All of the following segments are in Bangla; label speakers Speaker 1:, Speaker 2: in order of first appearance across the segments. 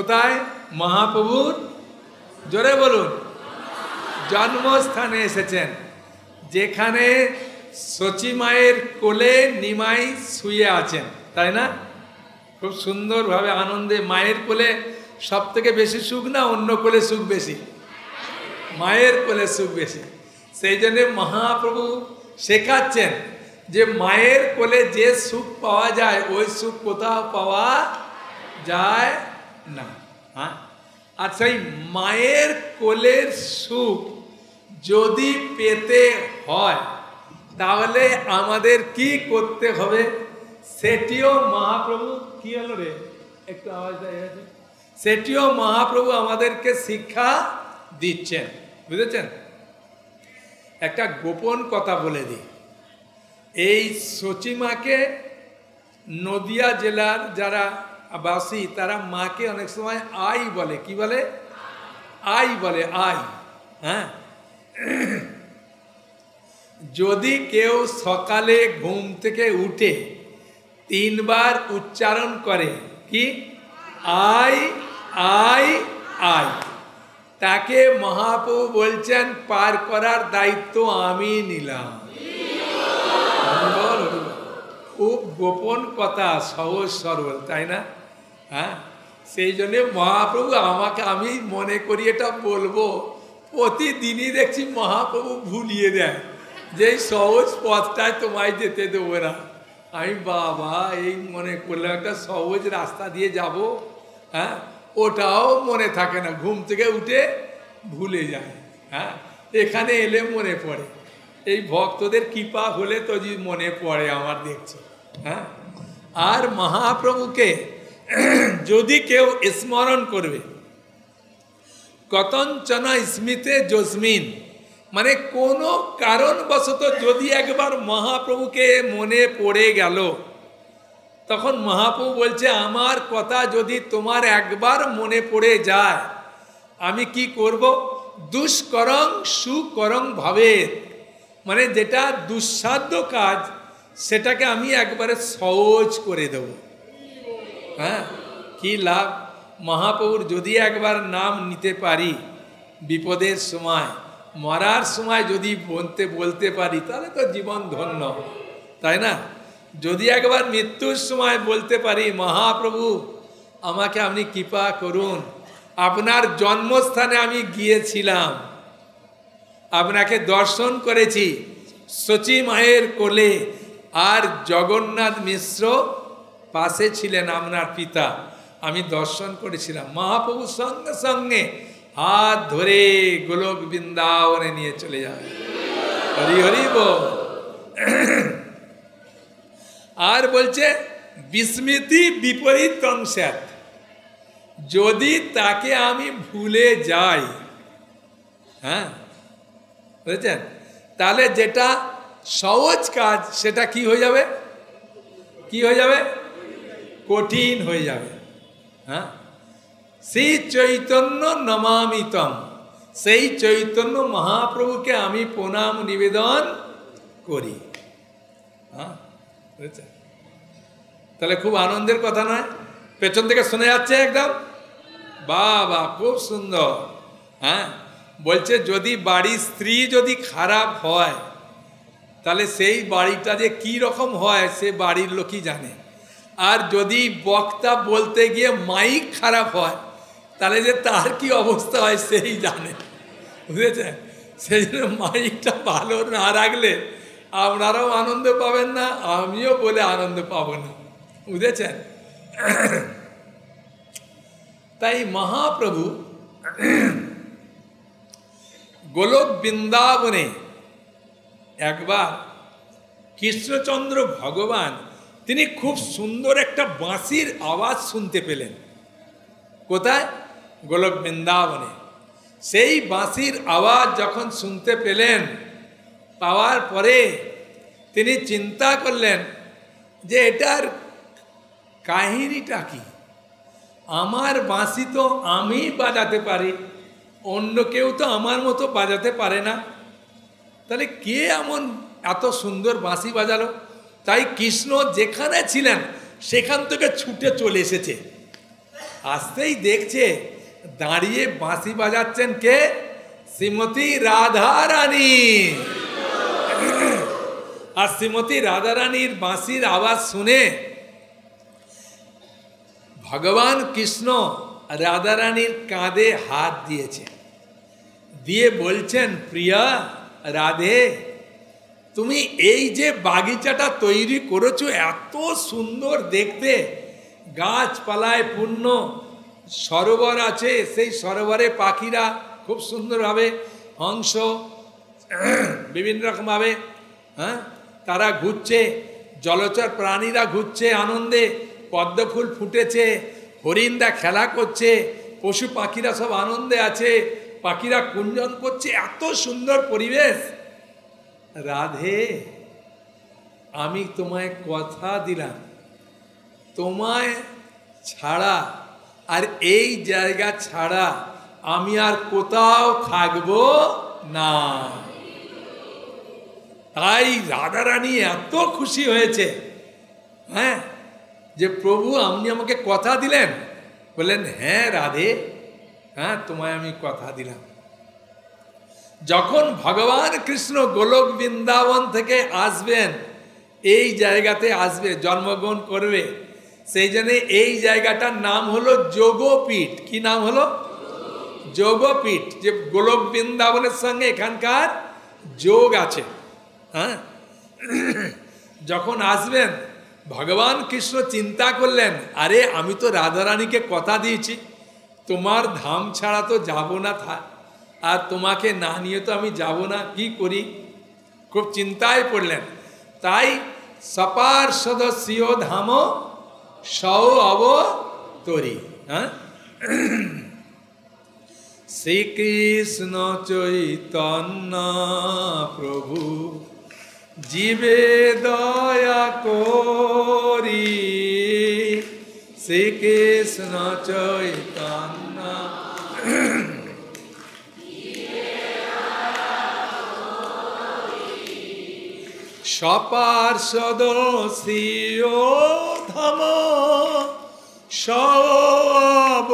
Speaker 1: কোথায়? মহাপ্রভুর জোরে বলুন জন্মস্থানে এসেছেন, যেখানে সচী মায়ের কোলে নিমাই শুয়ে আছেন, তাই না? খুব সুন্দরভাবে আনন্দে। মায়ের কোলে সব থেকে বেশি সুখ না অন্য কোলে সুখ বেশি? মায়ের কোলে সুখ বেশি। সেই জন্য মহাপ্রভু শেখাচ্ছেন যে মায়ের কোলে যে সুখ পাওয়া যায় ওই সুখ কোথাও পাওয়া যায় না। হ্যাঁ, আর সেই মায়ের কোলের সুখ যদি পেতে হয় তাহলে আমাদের কি করতে হবে সেটিও মহাপ্রভু, কি হলো রে একটু আওয়াজ দেয়, সেটিও মহাপ্রভু আমাদেরকে শিক্ষা দিচ্ছেন, বুঝেছেন? একটা গোপন কথা বলে দিই, এই সচিমাকে নদিয়া জেলার যারা বাসী তারা মাকে অনেক সময় আই বলে। কি বলে? আই বলে, আই। হ্যাঁ, যদি কেউ সকালে ঘুম থেকে উঠে 3 বার উচ্চারণ করে কি আই আই আই, তাকে মহাপ্রভু বলছেন পার করার দায়িত্ব আমি নিলাম। খুব গোপন কথা, সহজ সরল, তাই না? হ্যাঁ, সেই জন্যে মহাপ্রভু আমাকে, আমি মনে করি এটা বলবো, প্রতিদিনই দেখছি মহাপ্রভু ভুলিয়ে দেয় যে সহজ পথটায় তোমায় যেতে দেবো না। আমি বাবা এই মনে করলাম একটা সহজ রাস্তা দিয়ে যাব, হ্যাঁ, ওটাও মনে থাকে না, ঘুম থেকে উঠে ভুলে যায়। হ্যাঁ, এখানে এলে মনে পড়ে, এই ভক্তদের কৃপা হলে তো যে মনে পড়ে আমার, দেখছো। হ্যাঁ, আর মহাপ্রভুকে যদি কেউ স্মরণ করবে, কতঞ্চন স্মৃতে জস্মিন, মানে কোনো কারণবশত যদি একবার মহাপ্রভুকে মনে পড়ে গেল, তখন মহাপ্রভু বলছে আমার কথা যদি তোমার একবার মনে পড়ে যায়, আমি কি করব? দুষ্করং সুকরং ভাবে, মানে যেটা দুঃসাধ্য কাজ সেটাকে আমি একবারে সহজ করে দেব। হ্যাঁ, কি লাভ? মহাপ্রভুর যদি একবার নাম নিতে পারি বিপদের সময়, মরার সময় যদি বলতে পারি তাহলে তো জীবন ধন্য, তাই না? যদি একবার মৃত্যুর সময় বলতে পারি মহাপ্রভু আমাকে আপনি কৃপা করুন, আপনার জন্মস্থানে আমি গিয়েছিলাম, আপনাকে দর্শন করেছি সচী মায়ের কোলে, আর জগন্নাথ মিশ্র পাশে ছিলেন আপনার পিতা, আমি দর্শন করেছিলাম। মহাপ্রভু সঙ্গে সঙ্গে হাত ধরে গোলক বৃন্দাবনে নিয়ে চলে যাবে। হরি হরি বল। আর বলছে বিস্মৃতি বিপরীত অংশাত, যদি তাকে আমি ভুলে যাই, হ্যাঁ বুঝেছেন, তাহলে যেটা সহজ কাজ সেটা কি হয়ে যাবে? কি হয়ে যাবে? কঠিন হয়ে যাবে। হ্যাঁ, সেই চৈতন্য নমামিতম, সেই চৈতন্য মহাপ্রভুকে আমি প্রণাম নিবেদন করি। হ্যাঁ বুঝেছেন? তাহলে খুব আনন্দের কথা নয়? পেছন থেকে শোনা যাচ্ছে একদম, বাবা খুব সুন্দর। হ্যাঁ, বলছে যদি বাড়ির স্ত্রী যদি খারাপ হয় তাহলে সেই বাড়িটা যে কী রকম হয় সে বাড়ির লোকই জানে, আর যদি বক্তা বলতে গিয়ে মাইক খারাপ হয় তাহলে যে তার কি অবস্থা হয় সেই জানে, বুঝেছেন? সেই জন্য মাইকটা ভালো না রাখলে আপনারাও আনন্দ পাবেন না, আমিও বলে আনন্দ পাবো না, বুঝেছেন? তাই মহাপ্রভু গোলক বৃন্দাবনে একবার কৃষ্ণচন্দ্র ভগবান তিনি খুব সুন্দর একটা বাঁশির আওয়াজ শুনতে পেলেন। কোথায়? গোলক বৃন্দাবনে। সেই বাঁশির আওয়াজ যখন শুনতে পেলেন, পাওয়ার পরে তিনি চিন্তা করলেন যে এটার কাহিনীটা কি? আমার বাঁশি তো আমি বাজাতে পারি, অন্য কেউ তো আমার মতো বাজাতে পারে না, তাহলে কে এমন এত সুন্দর বাঁশি বাজালো? তাই কৃষ্ণ যেখানে ছিলেন সেখান থেকে ছুটে চলে এসেছে, আসতেই দেখছে দাঁড়িয়ে বাঁশি বাজাচ্ছেন কে? শ্রীমতী রাধারানী। আর শ্রীমতী রাধারানীর বাঁশির আওয়াজ শুনে ভগবান কৃষ্ণ রাধারানীর কাঁধে হাত দিয়েছে, দিয়ে বলছেন, প্রিয়া রাধে, তুমি এই যে বাগিচাটা তৈরি করেছো এত সুন্দর দেখতে, গাছপালায় পূর্ণ, সরোবর আছে, সেই সরোবরে পাখিরা খুব সুন্দরভাবে, হংস বিভিন্ন রকমভাবে তারা ঘুরছে, জলচর প্রাণীরা ঘুরছে আনন্দে, পদ্মফুল ফুটেছে, হরিণরা খেলা করছে, পশু পাখিরা সব আনন্দে আছে, পাখিরা কুঞ্জন করছে, এত সুন্দর পরিবেশ। রাধে, আমি তোমায় কথা দিলাম, তোমায় ছাড়া আর এই জায়গা ছাড়া আমি আর কোথাও থাকবো না। তাই রাধারানী এত খুশি হয়েছে, যে প্রভু আপনি আমাকে কথা দিলেন। বললেন, হ্যাঁ রাধে, হ্যাঁ তোমায় আমি কথা দিলাম। যখন ভগবান কৃষ্ণ গোলক বৃন্দাবন থেকে আসবেন, এই জায়গাতে আসবে, জন্মগ্রহণ করবে, সেই জন্য এই জায়গাটার নাম হলো যোগপীঠ। কি নাম হলো? যোগপীঠ। যে গোলক বৃন্দাবনের সঙ্গে এখানকার যোগ আছে। যখন আসবেন ভগবান কৃষ্ণ চিন্তা করলেন, আরে আমি তো রাধারানীকে কথা দিয়েছি, তোমার ধাম ছাড়া তো যাব না, আর তোমাকে না নিয়ে তো আমি যাব না, কি করি? খুব চিন্তায় পড়লেন। তাই সপার্ষদ স্বীয় ধাম সৌ অবতরী। শ্রীকৃষ্ণ চৈতন্য প্রভু জীবে দয়া করি, শ্রীকৃষ্ণ চৈতন্য সপার্ষদ স্বীয় ধাম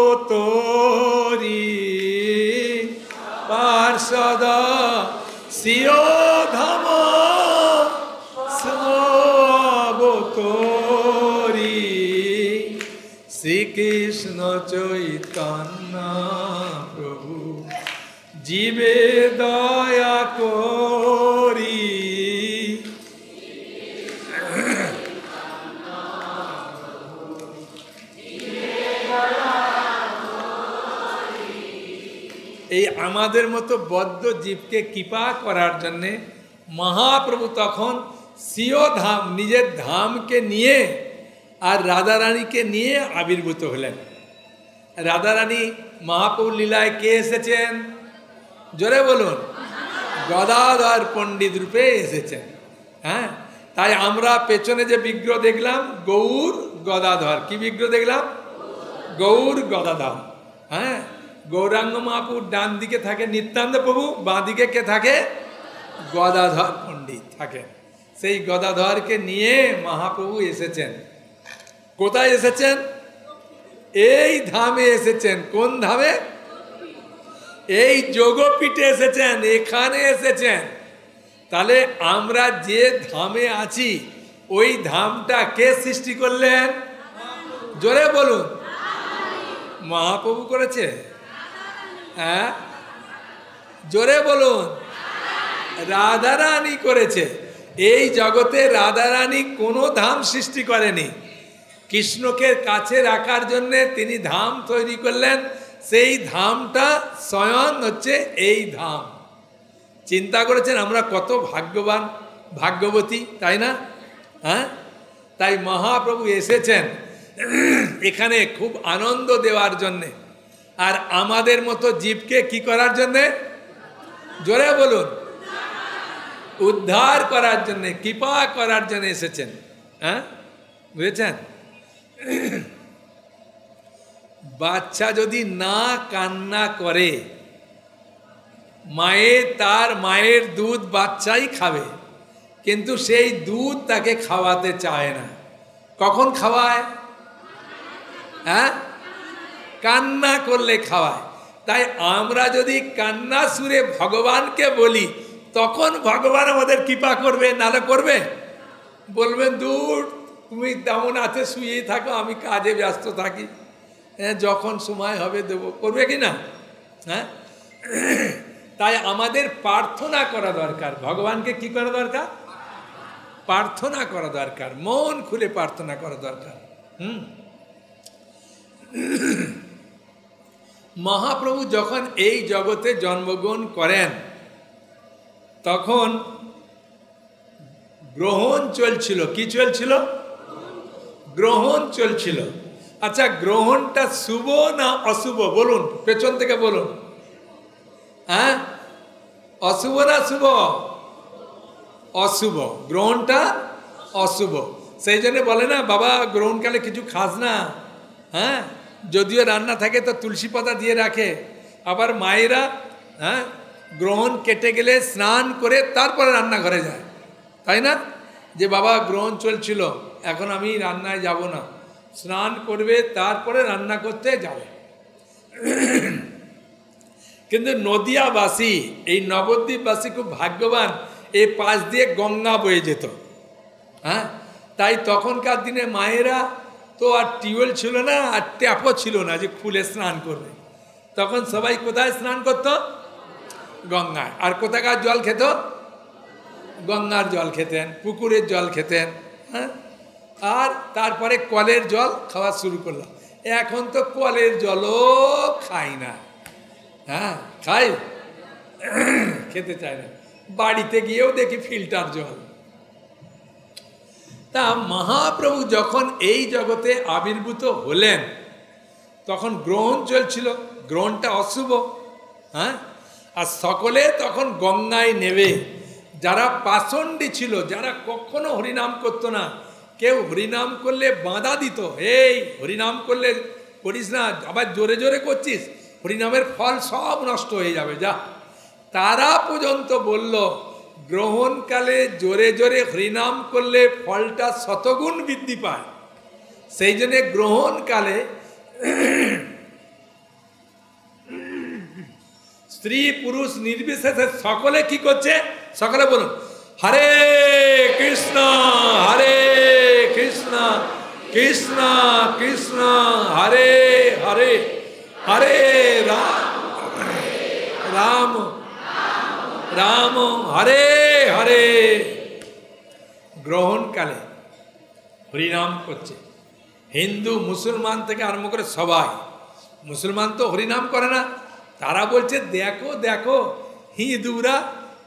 Speaker 1: সবতরী, পার্ষদ স্বীয় ধাম সবতরী, শ্রীকৃষ্ণ চৈতন্য প্রভু জীবে দয়া করি। এই আমাদের মতো বদ্ধ জীবকে কৃপা করার জন্যে মহাপ্রভু তখন স্বীয় ধাম, নিজের ধামকে নিয়ে আর রাধারানীকে নিয়ে আবির্ভূত হলেন। রাধারানী মহাপ্রভু লীলায় কে এসেছেন? জোরে বলুন, গদাধর পণ্ডিত রূপে এসেছেন। তাই আমরা পেছনে যে বিগ্রহ দেখলাম, গৌর গদাধর। কি বিগ্রহ দেখলাম? গৌর গদাধর। গৌরাঙ্গ মহাপ্রভুর ডান দিকে থাকে নিত্যানন্দ প্রভু, বাঁ দিকে কে থাকে? গদাধর পণ্ডিত থাকে। সেই গদাধরকে নিয়ে মহাপ্রভু এসেছেন। কোথায় এসেছেন? এই ধামে এসেছেন। কোন ধামে? এই যোগপীঠে এসেছেন, এখানে এসেছেন। তাহলে আমরা যে ধামে আছি, ওই ধামটা কে সৃষ্টি করলেন? জোরে বলুন। মহাপ্রভু করেছে? জোরে বলুন। রাধারানী করেছে। এই জগতে রাধারানী কোনো ধাম সৃষ্টি করেনি। কৃষ্ণকে কাছে রাখার জন্য তিনি ধাম তৈরি করলেন। সেই ধামটা স্বয়ং হচ্ছে এই ধাম। চিন্তা করেছেন আমরা কত ভাগ্যবান, ভাগ্যবতী, তাই না? তাই মহাপ্রভু এসেছেন এখানে খুব আনন্দ দেওয়ার জন্যে, আর আমাদের মতো জীবকে কি করার জন্যে? জোরে বলুন, উদ্ধার করার জন্যে, কৃপা করার জন্য এসেছেন। বুঝেছেন? বাচ্চা যদি না কান্না করে, তার মায়ের দুধ বাচ্চাই খাবে, কিন্তু সেই দুধ তাকে খাওয়াতে চায় না। কখন খাওয়ায়? কান্না করলে খাওয়ায়। তাই আমরা যদি কান্না সুরে ভগবানকে বলি, তখন ভগবান আমাদের কৃপা করবে, নালে করবে? বলবেন দূর, তুমি তেমন আছে, শুয়েই থাকো, আমি কাজে ব্যস্ত থাকি, হ্যাঁ, যখন সময় হবে দেবো। করবে কি না? হ্যাঁ, তাই আমাদের প্রার্থনা করা দরকার। ভগবানকে কি করা দরকার? প্রার্থনা করা দরকার, মন খুলে প্রার্থনা করা দরকার। মহাপ্রভু যখন এই জগতে জন্মগ্রহণ করেন, তখন গ্রহণ চলছিল। কি চলছিল? গ্রহণ চলছিল। আচ্ছা, গ্রহণটা শুভ না অশুভ? বলুন, পেছন থেকে বলুন। হ্যাঁ, অশুভ না শুভ? অশুভ। গ্রহণটা অশুভ। সেই জন্য বলে না, বাবা গ্রহণকালে কিছু খাস না। হ্যাঁ, যদিও রান্না থাকে তো তুলসী পাতা দিয়ে রাখে। আবার মায়েরা হ্যাঁ, গ্রহণ কেটে গেলে স্নান করে তারপরে রান্নাঘরে যায়, তাই না? যে বাবা গ্রহণ চলছিল, এখন আমি রান্নায় যাব না, স্নান করবে তারপরে রান্না করতে যাবে। কিন্তু নদিয়াবাসী, এই নবদ্বীপবাসী খুব ভাগ্যবান, এই পাশ দিয়ে গঙ্গা বয়ে যেত। হ্যাঁ, তাই তখনকার দিনে মায়েরা তো আর টিউবওয়েল ছিল না, আর ট্যাপও ছিল না যে খুলে স্নান করবে। তখন সবাই কোথায় স্নান করত? গঙ্গায়। আর কোথাকার জল খেত? গঙ্গার জল খেতেন, পুকুরের জল খেতেন। হ্যাঁ, আর তারপরে কলের জল খাওয়া শুরু করলাম। এখন তো কলের জলও খাই না। হ্যাঁ, খাই, খেতে চায় না। বাড়িতে গিয়েও দেখি ফিল্টার জল। তা মহাপ্রভু যখন এই জগতে আবির্ভূত হলেন, তখন গ্রহণ চলছিল। গ্রহণটা অশুভ। হ্যাঁ, আর সকলে তখন গঙ্গায় নেবে। যারা পাষণ্ডী ছিল, যারা কখনো হরিনাম করতো না, কেউ হরিনাম করলে বাঁধা দিত, এই হরিনাম করলে করিস না, আবার জোরে জোরে করছিস, হরিনামের ফল সব নষ্ট হয়ে যাবে, যা। তারা পর্যন্ত বলল, গ্রহণকালে জোরে জোরে হরিনাম করলে ফলটা শতগুণ বৃদ্ধি পায়। সেই জন্যে গ্রহণকালে স্ত্রী পুরুষ নির্বিশেষে সকলে কি করছে? সকলে বলুন, হরে কৃষ্ণ হরে কৃষ্ণ কৃষ্ণ কৃষ্ণ হরে হরে, হরে রাম রাম রাম হরে হরে। গ্রহণকালে হরিনাম করছে। হিন্দু মুসলমান থেকে আরম্ভ করে সবাই। মুসলমান তো হরিনাম করে না, তারা বলছে দেখো দেখো হিন্দুরা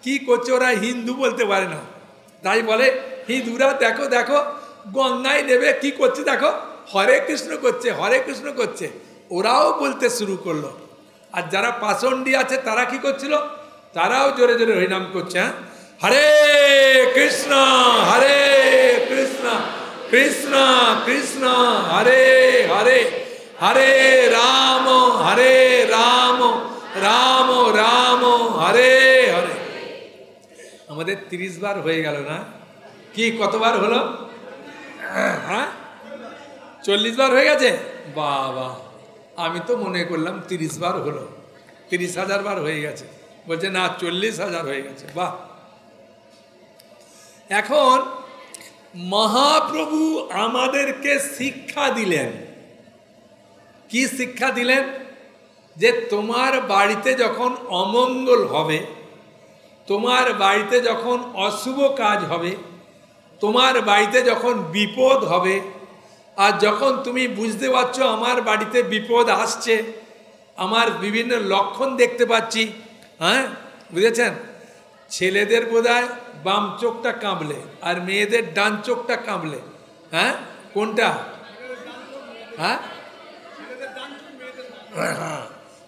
Speaker 1: কি করছে, ওরা হিন্দু বলতে পারে না, তাই বলে হিন্দুরা দেখো দেখো গঙ্গায় নেবে কি করছে, দেখো হরে কৃষ্ণ করছে, হরে কৃষ্ণ করছে। ওরাও বলতে শুরু করলো। আর যারা পাষণ্ডী আছে তারা কি করছিল? তারাও জোরে জোরে হরিনাম করছে। হ্যাঁ, হরে কৃষ্ণ কৃষ্ণ কৃষ্ণ হরে হরে, হরে রাম রাম রাম হরে হরে। আমাদের 30 বার হয়ে গেল না? কি কতবার হলো? হ্যাঁ, 40 বার হয়ে গেছে। বাবা, আমি তো মনে করলাম 30 বার হলো, 30,000 বার হয়ে গেছে। বলছে না, 40,000 হয়ে গেছে। বাহ! এখন মহাপ্রভু আমাদেরকে শিক্ষা দিলেন। কি শিক্ষা দিলেন? যে তোমার বাড়িতে যখন অমঙ্গল হবে, তোমার বাড়িতে যখন অশুভ কাজ হবে, তোমার বাড়িতে যখন বিপদ হবে, আর যখন তুমি বুঝতে পারছো আমার বাড়িতে বিপদ আসছে, আমার বিভিন্ন লক্ষণ দেখতে পাচ্ছি, হ্যাঁ বুঝেছেন, ছেলেদের বোধহয় বাম চোখটা কাঁপলে আর মেয়েদের ডান চোখটা কাঁপলে, হ্যাঁ কোনটা? হ্যাঁ,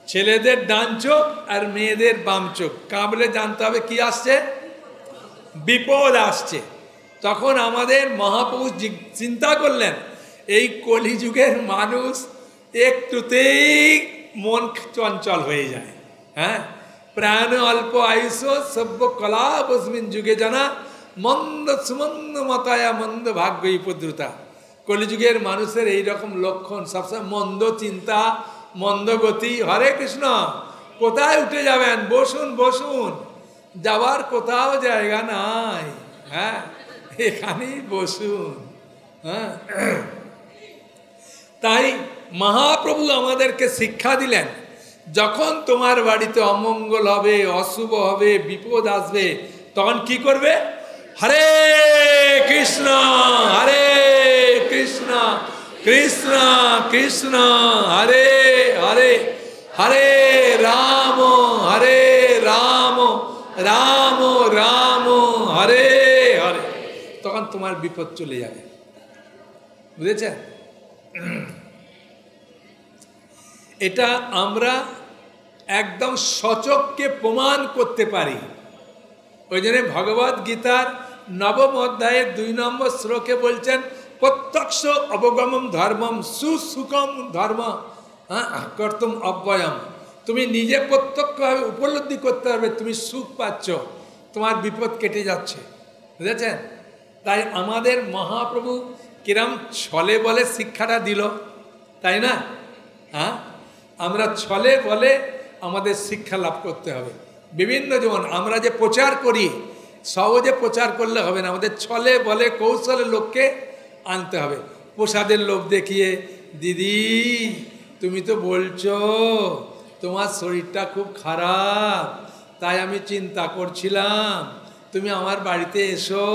Speaker 1: ছেলেদের ডান চোখ আর মেয়েদের বাম চোখ কাঁপলে জানতে হবে কি আসছে, বিপদ আসছে। তখন আমাদের মহাপুরুষ চিন্তা করলেন, এই কলিযুগের মানুষ একটুতেই মন চঞ্চল হয়ে যায়। হ্যাঁ, প্রাণ অল্প আয়ুষ সভ্য কলা বসমিন যুগে জানা, মন্দ সুমন্দ মতায়া মন্দ ভাগ্য উপদ্রুতা। কলিযুগের মানুষের এইরকম লক্ষণ, সবসময় মন্দ চিন্তা, মন্দগতি। হরে কৃষ্ণ। কোথায় উঠে যাবেন? বসুন বসুন, যাওয়ার কোথাও জায়গা নাই। হ্যাঁ, এখানেই বসুন। হ্যাঁ, তাই মহাপ্রভু আমাদেরকে শিক্ষা দিলেন, যখন তোমার বাড়িতে অমঙ্গল হবে, অশুভ হবে, বিপদ আসবে, তখন কি করবে? হরে কৃষ্ণ হরে কৃষ্ণ কৃষ্ণ কৃষ্ণ হরে হরে, হরে রাম রাম রাম হরে হরে। তখন তোমার বিপদ চলে যাবে। বুঝেছেন? এটা আমরা একদম সচক্ষে প্রমাণ করতে পারি। ওই জন্য ভগবদ গীতার 9ম অধ্যায়ের 2 নম্বর শ্লোকে বলছেন, প্রত্যক্ষ অবগমম ধর্মম সুসুখম ধর্ম কর্তুম অব্যয়ম। তুমি নিজে প্রত্যক্ষভাবে উপলব্ধি করতে পারবে তুমি সুখ পাচ্ছ, তোমার বিপদ কেটে যাচ্ছে। বুঝেছেন? তাই আমাদের মহাপ্রভু কিরম ছলে বলে শিক্ষাটা দিল, তাই না? হ্যাঁ, আমরা ছলে বলে আমাদের শিক্ষা লাভ করতে হবে। বিভিন্ন, যেমন আমরা যে প্রচার করি, সহজে প্রচার করলে হবে না, আমাদের ছলে বলে কৌশলে লোককে আনতে হবে। প্রসাদের লোভ দেখিয়ে, দিদি তুমি তো বলছো তোমার শরীরটা খুব খারাপ, তাই আমি চিন্তা করছিলাম তুমি আমার বাড়িতে এসো,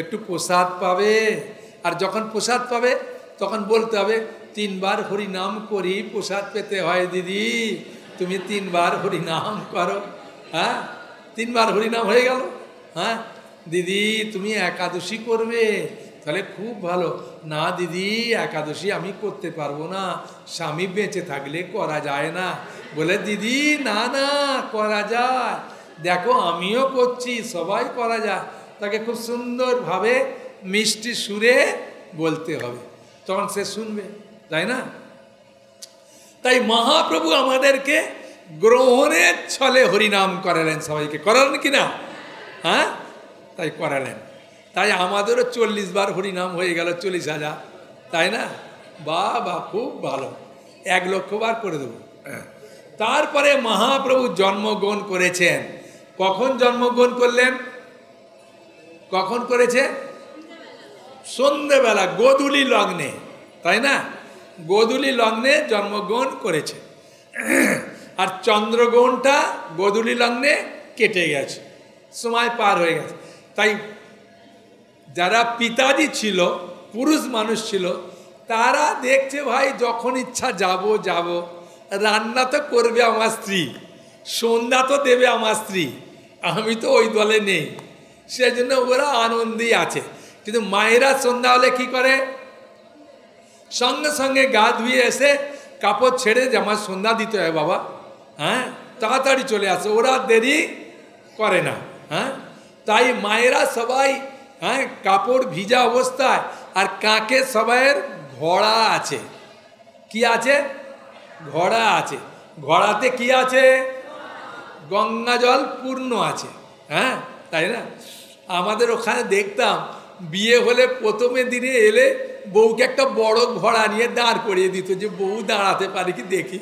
Speaker 1: একটু প্রসাদ পাবে। আর যখন প্রসাদ পাবে তখন বলতে হবে 3 বার হরি নাম করি প্রসাদ পেতে হয় দিদি, তুমি 3 বার হরি নাম করো। হ্যাঁ, 3 বার হরি নাম হয়ে গেল। হ্যাঁ, দিদি তুমি একাদশী করবে, তাহলে খুব ভালো। না দিদি, একাদশী আমি করতে পারবো না, স্বামী বেঁচে থাকলে করা যায় না। বলে দিদি না না, করা যায়, দেখো আমিও করছি, সবাই করা যায়। তাকে খুব সুন্দরভাবে মিষ্টি সুরে বলতে হবে, তখন সে শুনবে, তাই না? তাই মহাপ্রভু আমাদেরকে গ্রহণের ছলে হরিনাম করালেন, সবাইকে করালেন কিনা? হ্যাঁ, তাই করালেন। তাই আমাদেরও 40 বার হরিনাম হয়ে গেল, 40,000, তাই না? বাহ বাহ, খুব ভালো, 1 লক্ষ বার করে দেব। তারপরে মহাপ্রভু জন্মগ্রহণ করেছেন। কখন জন্মগ্রহণ করলেন? কখন করেছে? সন্ধ্যেবেলা, গোধূলি লগ্নে, তাই না? গোধূলি লগ্নে জন্মগ্রহণ করেছে। আর চন্দ্রগ্রহণটা গোধূলি লগ্নে কেটে গেছে, সময় পার হয়ে গেছে। তাই যারা পিতাজি ছিল, পুরুষ মানুষ ছিল, তারা দেখছে ভাই যখন ইচ্ছা যাব, রান্না তো করবে আমার স্ত্রী, সন্ধ্যা তো দেবে আমার স্ত্রী, আমি তো ওই দলে নেই, সেজন্য ওরা আনন্দেই আছে। কিন্তু মায়েরা সন্ধ্যা হলে কি করে? সঙ্গে সঙ্গে গা ধুয়ে এসে কাপড় ছেড়ে যে আমার সন্ধ্যা দিতে হয় বাবা, হ্যাঁ, তাড়াতাড়ি চলে আসে, ওরা দেরি করে না। হ্যাঁ, তাই মায়েরা সবাই, হ্যাঁ, কাপড় ভিজা অবস্থায়, আর কাকে সবাইয়ের ঘোড়া আছে। কি আছে? ঘোড়া আছে। ঘোড়াতে কি আছে? গঙ্গা জল পূর্ণ আছে। হ্যাঁ, তাই না? আমাদের ওখানে দেখতাম বিয়ে হলে প্রথমে দিনে এলে বউকে একটা বড় ঘোড়া নিয়ে দাঁড় করিয়ে দিত, যে বউ দাঁড়াতে পারে কি দেখি।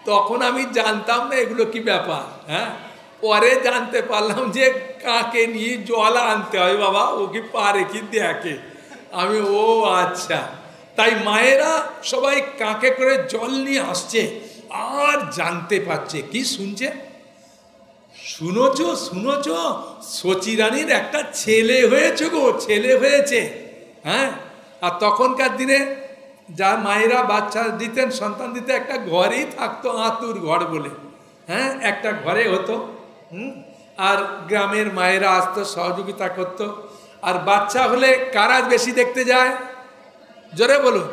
Speaker 1: তখন আমি জানতাম না এগুলো কি ব্যাপার। হ্যাঁ, পরে জানতে পারলাম যে কাকে নিয়ে জল আনতে হয় বাবা, ও কি পারে কি দেখে। আমি ও আচ্ছা। তাই মায়েরা সবাই কাকে করে জল নিয়ে আসছে, আর জানতে পারছে কি শুনছে। শুনোছো শচী রানীর একটা ছেলে হয়েছে গো, ছেলে হয়েছে। হ্যাঁ, আর তখনকার দিনে যা মায়েরা বাচ্চা দিতেন, সন্তান দিতে, একটা ঘরেই থাকতো, আতুর ঘর বলে। হ্যাঁ, একটা ঘরে হতো। আর গ্রামের মায়েরা আসতো, সহযোগিতা করতো। আর বাচ্চা হলে কারা বেশি দেখতে যায়? জোরে বলুন।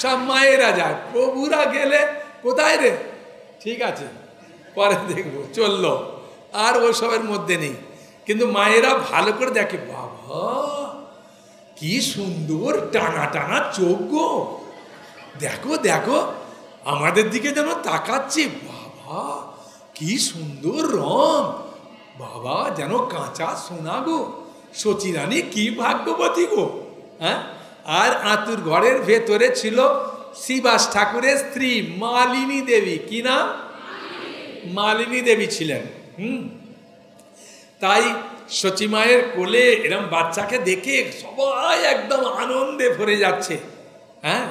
Speaker 1: সব মায়েরা যায়। প্রভুরা গেলে কোথায় রে, ঠিক আছে পরে দেখবো, চললো, আর ওসবের মধ্যে নেই। কিন্তু মায়েরা ভালো করে দেখে, বাবা কি সুন্দর টানা টানা চোখ গো, দেখো দেখো আমাদের দিকে যেন তাকাচ্ছে, বাবা কি সুন্দর রং, বাবা যেন কাঁচা সোনা গো, শচী রানী কি ভাগ্যবতী গো। হ্যাঁ, আর আতুর ঘরের ভেতরে ছিল শ্রীবাস ঠাকুরের স্ত্রী মালিনী দেবী, কি নাম? মালিনী দেবী ছিলেন। তাই সচিমায়ের কোলে এরম বাচ্চাকে দেখে সবাই একদম আনন্দে ভরে যাচ্ছে। হ্যাঁ,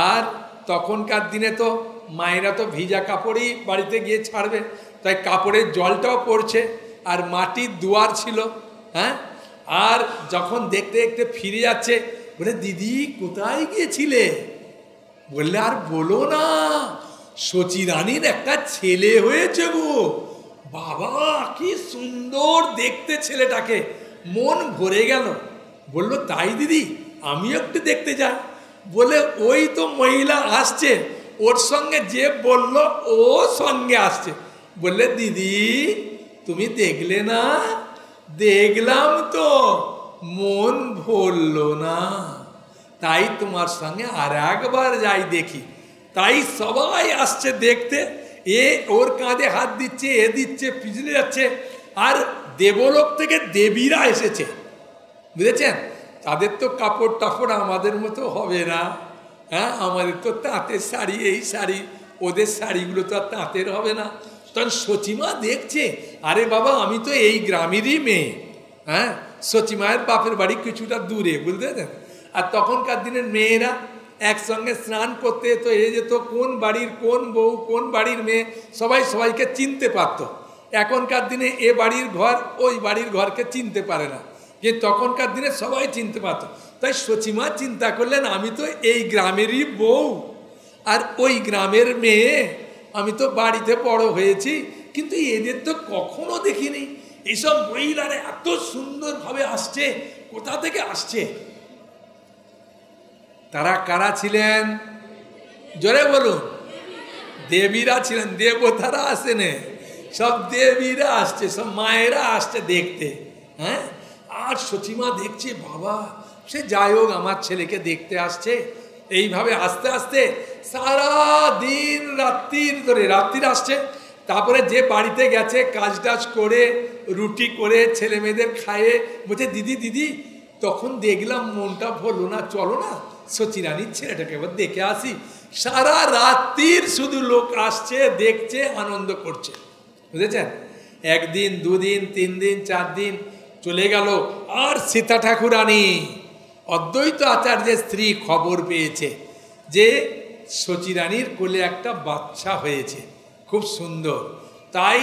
Speaker 1: আর তখনকার দিনে তো মায়েরা তো ভিজা কাপড়ই বাড়িতে গিয়ে ছাড়বে, তাই কাপড়ের জলটাও পড়ছে, আর মাটির দুয়ার ছিল। হ্যাঁ, আর যখন দেখতে দেখতে ফিরে যাচ্ছে, বলে দিদি কোথায় গিয়েছিলে? বললে আর বলো না, সচি রানীর একটা ছেলে হয়েছে গো। বাবা কি সুন্দর দেখতে ছেলেটাকে, মন ভরে গেল। বলল তাই দিদি, আমি একটু দেখতে যাই। বলে ওই তো মহিলা আসছে, ওর সঙ্গে যে বলল ও সঙ্গে আসছে। বললে দিদি তুমি দেখলে না? দেখলাম তো, মন ভরলো না, তাই তোমার সঙ্গে আর একবার যাই দেখি। তাই সবাই আসছে দেখতে, এ ওর কাঁধে হাত দিচ্ছে, এ দিচ্ছে, পিছনে যাচ্ছে। আর দেবলোক থেকে দেবীরা এসেছে, বুঝেছেন? তাদের তো কাপড় টাপড় আমাদের মতো হবে না। হ্যাঁ, আমাদের তো তাঁতের শাড়ি, এই শাড়ি, ওদের শাড়িগুলো তো আর তাঁতের হবে না। তখন সচিমা দেখছে, আরে বাবা আমি তো এই গ্রামেরই মেয়ে। হ্যাঁ, সচিমায়ের বাপের বাড়ি কিছুটা দূরে, বুঝতে পারছেন? আর তখনকার দিনের মেয়েরা একসঙ্গে স্নান করতে তো এ যেত, কোন বাড়ির কোন বউ, কোন বাড়ির মেয়ে, সবাই সবাইকে চিনতে পারত। এখনকার দিনে এ বাড়ির ঘর ওই বাড়ির ঘরকে চিনতে পারে না, যে তখনকার দিনে সবাই চিনতে পারত। তাই সচিমা চিন্তা করলেন, আমি তো এই গ্রামেরই বউ আর ওই গ্রামের মেয়ে, আমি তো বাড়িতে বড় হয়েছি, কিন্তু এদের তো কখনো দেখিনি। এইসব মহিলারা এত সুন্দরভাবে আসছে, কোথা থেকে আসছে? তারা কারা ছিলেন? জোরে বলুন। দেবীরা ছিলেন, দেবতারা আসেনে, সব দেবীরা আসছে, সব মায়েরা আসছে দেখতে। হ্যাঁ, আর সচিমা দেখছে, বাবা সে যাই হোক আমার ছেলেকে দেখতে আসছে। এইভাবে আস্তে আস্তে সারা দিন রাত্রির ধরে, রাত্রির আসছে। তারপরে যে বাড়িতে গেছে কাজ টাজ করে, রুটি করে ছেলে মেয়েদের খাইয়ে, বলছে দিদি দিদি তখন দেখলাম মনটা ভরলো না, চলো না সচি রানীর ছেলেটাকে এবার দেখে আসি। সারা রাত্রির শুধু লোক আসছে, দেখছে, আনন্দ করছে, বুঝেছেন? একদিন, দুদিন, 3 দিন, 4 দিন চলে গেল। আর সীতা ঠাকুরানী অদ্বৈত আচার্যের স্ত্রী খবর পেয়েছে যে সচি রানীর কোলে একটা বাচ্চা হয়েছে, খুব সুন্দর। তাই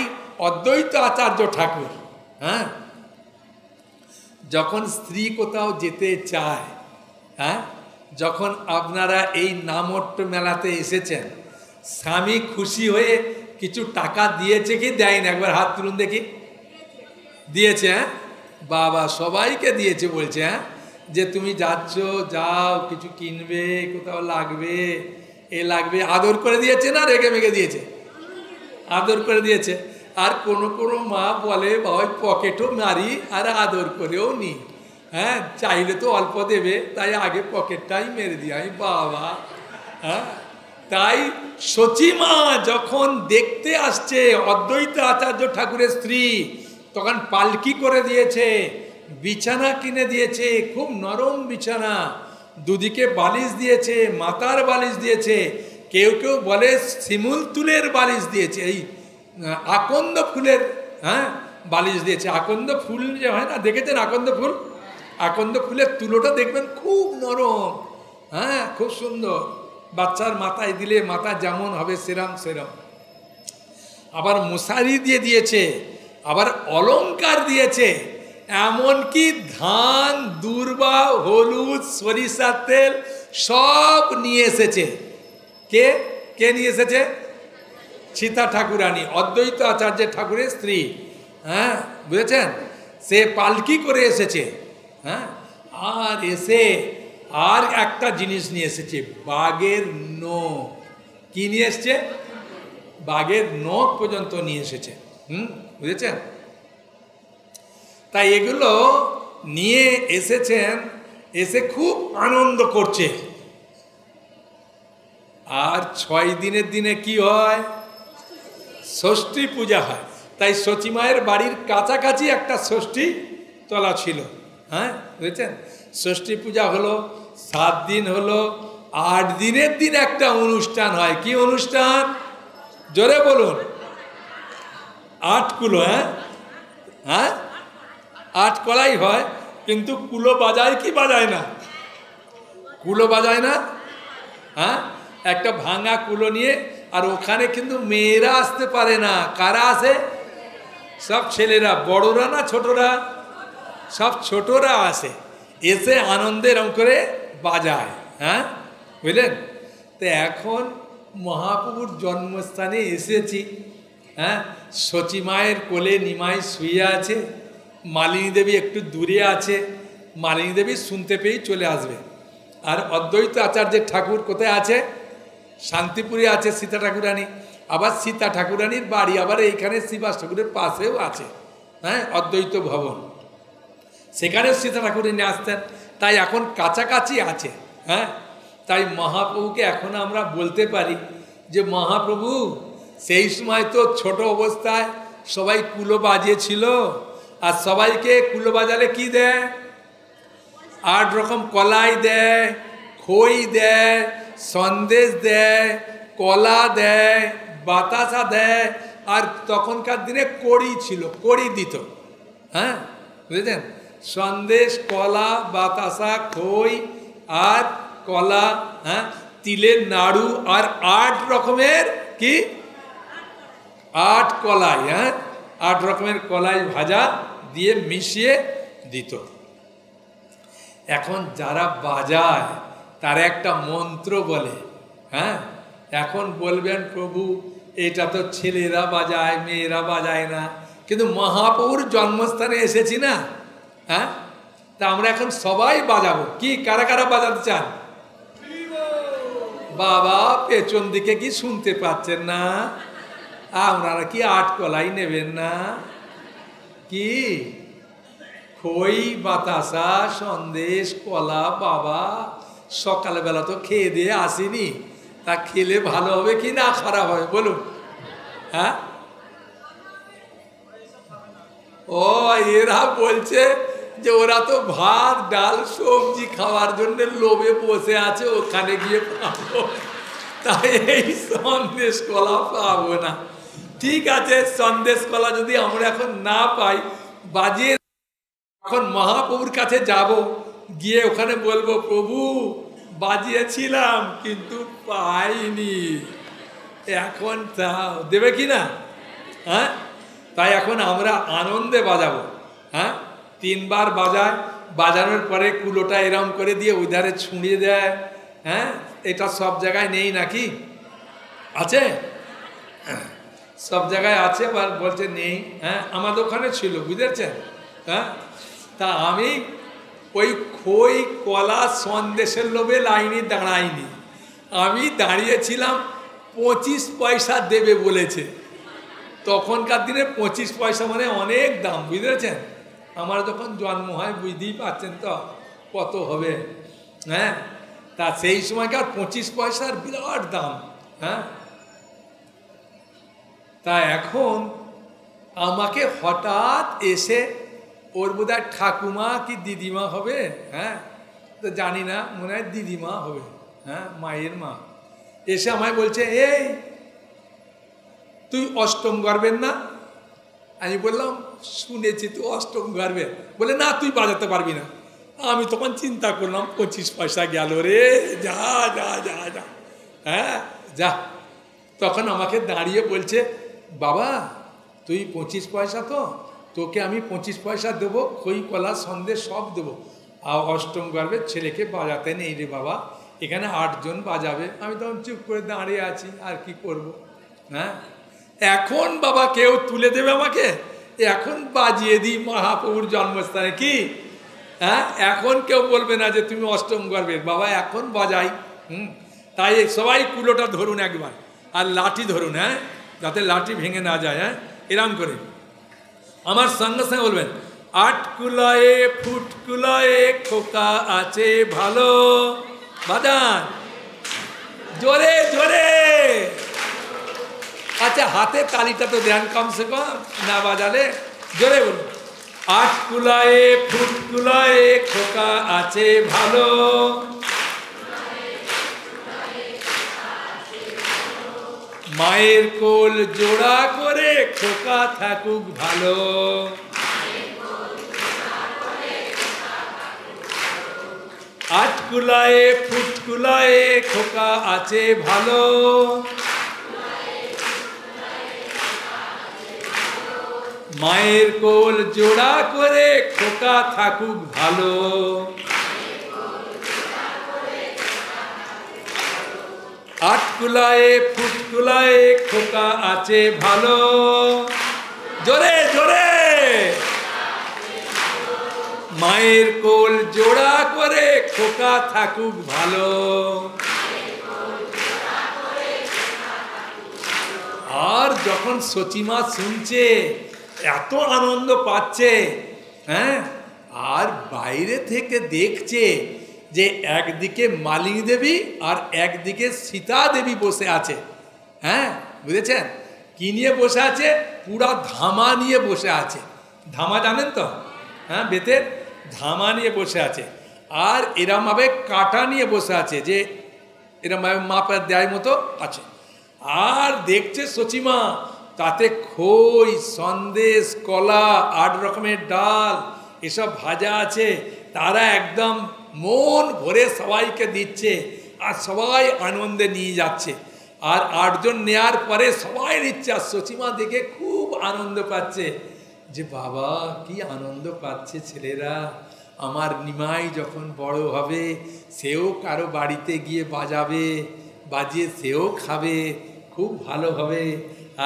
Speaker 1: অদ্বৈত আচার্য ঠাকুর, হ্যাঁ, যখন স্ত্রী কোথাও যেতে চায়, হ্যাঁ, যখন আপনারা এই নামট্ট মেলাতে এসেছেন, স্বামী খুশি হয়ে কিছু টাকা দিয়েছে কি দেয়নি? একবার হাত তুলুন দেখি। দিয়েছে? হ্যাঁ বাবা, সবাইকে দিয়েছে। বলছে হ্যাঁ, যে তুমি যাচ্ছ, যাও, কিছু কিনবে, কোথাও লাগবে, এ লাগবে, আদর করে দিয়েছে না রেগে মেগে দিয়েছে? আদর করে দিয়েছে। আর কোনো কোনো মা বলে বাবা পকেটও মারি আর আদর করেও নি। হ্যাঁ, চাইলে তো অল্প দেবে, তাই আগে পকেটটাই মেরে দিই আমি, বাবা। হ্যাঁ, তাই সচিমা যখন দেখতে আসছে অদ্বৈত আচার্য ঠাকুরের স্ত্রী, তখন পালকি করে দিয়েছে, বিছানা কিনে দিয়েছে, খুব নরম বিছানা, দুদিকে বালিশ দিয়েছে, মাথার বালিশ দিয়েছে, কেউ কেউ বলে শিমুল তুলের বালিশ দিয়েছে, এই আকন্দ ফুলের, হ্যাঁ, বালিশ দিয়েছে। আকন্দ ফুল যে হয় না, দেখেছেন আকন্দ ফুল? আকন্দ ফুলের তুলোটা দেখবেন খুব নরম, হ্যাঁ, খুব সুন্দর। বাচ্চার মাথায় দিলে মাথা যেমন হবে সেরম সেরম। আবার মশারি দিয়ে দিয়েছে, আবার অলংকার দিয়েছে, এমনকি ধান, দূর্বা, হলুদ, সরিষার তেল সব নিয়ে এসেছে। কে কে নিয়ে এসেছে? সীতা ঠাকুরানী, অদ্বৈত আচার্য ঠাকুরের স্ত্রী। হ্যাঁ, বুঝেছেন? সে পালকি করে এসেছে। হ্যাঁ, আর এসে আর একটা জিনিস নিয়ে এসেছে, বাঘের নখ। কি নিয়ে এসছে? বাঘের নখ পর্যন্ত নিয়ে এসেছে। বুঝেছেন? তাই এগুলো নিয়ে এসেছেন, এসে খুব আনন্দ করছে। আর 6 দিনের দিনে কি হয়? ষষ্ঠী পূজা হয়। তাই সচিমায়ের বাড়ির কাছাকাছি একটা ষষ্ঠী তলা ছিল। হ্যাঁ, বুঝেছেন? ষষ্ঠী পূজা হলো, 7 দিন হলো, 8 দিনের দিন একটা অনুষ্ঠান হয়। কি অনুষ্ঠান? জোরে বলুন। 8 কুলো। হ্যাঁ হ্যাঁ, 8 কলাই হয়, কিন্তু কুলো বাজায় কি বাজায় না? কুলো বাজায় না। হ্যাঁ, একটা ভাঙা কুলো নিয়ে, আর ওখানে কিন্তু মেয়েরা আসতে পারে না। কারা আসে? সব ছেলেরা। বড়রা না ছোটরা? সব ছোটরা আসে, এসে আনন্দে এরম করে বাজায়। হ্যাঁ, বুঝলেন? তো এখন মহাপ্রভুর জন্মস্থানে এসেছি। হ্যাঁ, সচী মায়ের কোলে নিমাই শুয়ে আছে, মালিনী দেবী একটু দূরে আছে। মালিনী দেবী শুনতে পেয়েই চলে আসবে। আর অদ্বৈত আচার্যের ঠাকুর কোথায় আছে? শান্তিপুরে আছে সীতা ঠাকুরানী। আবার সীতা ঠাকুরানীর বাড়ি আবার এইখানে শ্রীবাস ঠাকুরের পাশেও আছে। হ্যাঁ, অদ্বৈত ভবন, সেখানেও সীতা ঠাকুরানী আসতেন। তাই এখন কাছাকাছি আছে। হ্যাঁ, তাই মহাপ্রভুকে এখন আমরা বলতে পারি যে মহাপ্রভু সেই সময় তো ছোট অবস্থায় সবাই কুলো বাজিয়েছিল, আর সবাইকে কুলো বাজালে কি দেয়? 8 রকম কলাই দেয়, খই দেয়, সন্দেশ দেয়, কলা দেয়, বাতাসা দেয়, আর তখনকার দিনে কড়ি ছিল, কড়ি দিত। হ্যাঁ, বুঝেছেন? সন্দেশ, কলা, বাতাসা, খই আর কলা, হ্যাঁ, তিলের নাড়ু, আর 8 রকমের কি? 8 কলাই। হ্যাঁ, 8 রকমের কলাই ভাজা দিয়ে মিশিয়ে দিত। এখন যারা বাজায় তারা একটা মন্ত্র বলে। হ্যাঁ, এখন বলবেন প্রভু এটা তো ছেলেরা বাজায়, মেয়েরা বাজায় না, কিন্তু মহাপ্রভুর জন্মস্থানে এসেছি না। হ্যাঁ, তা আমরা এখন সবাই বাজাবো। কি কারা কারা বাজাতে চান? বাবা পেছন দিকে কি শুনতে পাচ্ছেন না? আপনারা কি 8 কলাই নেবেন না? কি খই, বাতাসা, সন্দেশ, কলা? বাবা সকালবেলা তো খেয়ে দিয়ে আসিনি, তা খেলে ভালো হবে কি না খারাপ হবে বলুন? হ্যাঁ, ও এরা বলছে যে ওরা তো ভাত ডাল সবজি খাওয়ার জন্য লোভে বসে আছে, ওখানে গিয়ে পাবো, তাই এই সন্দেশ কলা পাবো না। ঠিক আছে, সন্দেশ কলা যদি আমরা এখন না পাই, বাজিয়ে এখন মহাপ্রভুর কাছে যাব, গিয়ে ওখানে বলবো প্রভু বাজিয়েছিলাম কিন্তু পাইনি, এখন তাও দেবে কি না? হ্যাঁ, তাই এখন আমরা আনন্দে বাজাবো। হ্যাঁ, 3 বার বাজায়, বাজানোর পরে কুলোটা এরম করে দিয়ে ওই ধারে ছুঁড়িয়ে দেয়। হ্যাঁ, এটা সব জায়গায় নেই নাকি? আছে? সব জায়গায় আছে, আবার বলছে নেই। হ্যাঁ, আমাদের ওখানে ছিল, বুঝেছেন? হ্যাঁ, তা আমি ওই খই, কলা, সন্দেশের লোভে লাইনে দাঁড়াইনি, আমি দাঁড়িয়েছিলাম 25 পয়সা দেবে বলেছে। তখনকার দিনে 25 পয়সা মানে অনেক দাম, বুঝেছেন? আমার যখন জন্ম হয় বুঝতেই পারছেন তো কত হবে। হ্যাঁ, তা সেই সময়কার 25 পয়সার বিরাট দাম। হ্যাঁ, তা এখন আমাকে হঠাৎ এসে, ওর বোধহয় ঠাকুমা কি দিদিমা হবে, হ্যাঁ তো জানি না, মনে হয় দিদিমা হবে, হ্যাঁ মায়ের মা, এসে আমায় বলছে এই তুই অষ্টম গর্বের না? আমি বললাম শুনেছি তুই অষ্টম গর্বের। বলে না তুই বাজাতে পারবি না। আমি তখন চিন্তা করলাম 25 পয়সা গেল রে, যা যা যা যা, হ্যাঁ যা। তখন আমাকে দাঁড়িয়ে বলছে বাবা তুই 25 পয়সা তো, তোকে আমি 25 পয়সা দেবো, খই কলা সন্দেশ সব দেবো, আর অষ্টম গর্ভের ছেলেকে বাজাতে নেই রে বাবা, এখানে 8 জন বাজাবে। আমি তখন চুপ করে দাঁড়িয়ে আছি, আর কি করব। হ্যাঁ, এখন বাবা কেউ তুলে দেবে আমাকে, এখন বাজিয়ে দিই মহাপ্রভুর জন্মস্থানে। কি হ্যাঁ, এখন কেউ বলবে না যে তুমি অষ্টম গর্ভের, বাবা এখন বাজাই। তাই সবাই কুলোটা ধরুন একবার, আর লাঠি ধরুন, হ্যাঁ যাতে লাঠি ভেঙে না যায়। হ্যাঁ, এরম করে আমার সঙ্গে সঙ্গে বলবেন 8 কুলায়ে ফুট কুলায়ে খোকা আছে ভালো, বাজান জোরে জোরে। আচ্ছা হাতে তালিটা তো দেন কমসে কম, না বাজালে জোরে বলুন 8 কুলায়ে ফুট কুলায়ে খোকা আছে ভালো, মায়ের কোল জোড়া করে খোকা থাকুক ভালো। আটকুলায়ে ফুটকুলায়ে খোকা আছে ভালো। মায়ের কোল জোড়া করে খোকা থাকুক ভালো। আটকুলায়ে ফুটকুলায়ে খোকা আছে ভালো। জোরে জোরে। মায়ের কোল জোড়া করে খোকা থাকুক ভালো। আর যখন সচিমা শুনছে এত আনন্দ পাচ্ছে, হ্যাঁ, আর বাইরে থেকে দেখছে যে একদিকে মালিনী দেবী আর একদিকে সীতা দেবী বসে আছে। হ্যাঁ, বুঝেছেন? কি নিয়ে বসে আছে? পুরা ধামা নিয়ে বসে আছে। ধামা জানেন তো? হ্যাঁ, বেতের ধামা নিয়ে বসে আছে। আর এরমভাবে কাটা নিয়ে বসে আছে, যে এরমভাবে মাপের দেয় মতো আছে। আর দেখছে সচিমা, তাতে খই, সন্দেশ, কলা, 8 রকমের ডাল এসব ভাজা আছে। তারা একদম মন ভরে সবাইকে দিচ্ছে, আর সবাই আনন্দে নিয়ে যাচ্ছে। আর 8 জন নেয়ার পরে সবাই নিচ্ছে, আর সচিমা দেখে খুব আনন্দ পাচ্ছে যে বাবা কি আনন্দ পাচ্ছে ছেলেরা। আমার নিমাই যখন বড় হবে সেও কারো বাড়িতে গিয়ে বাজাবে, বাজিয়ে সেও খাবে, খুব ভালো হবে।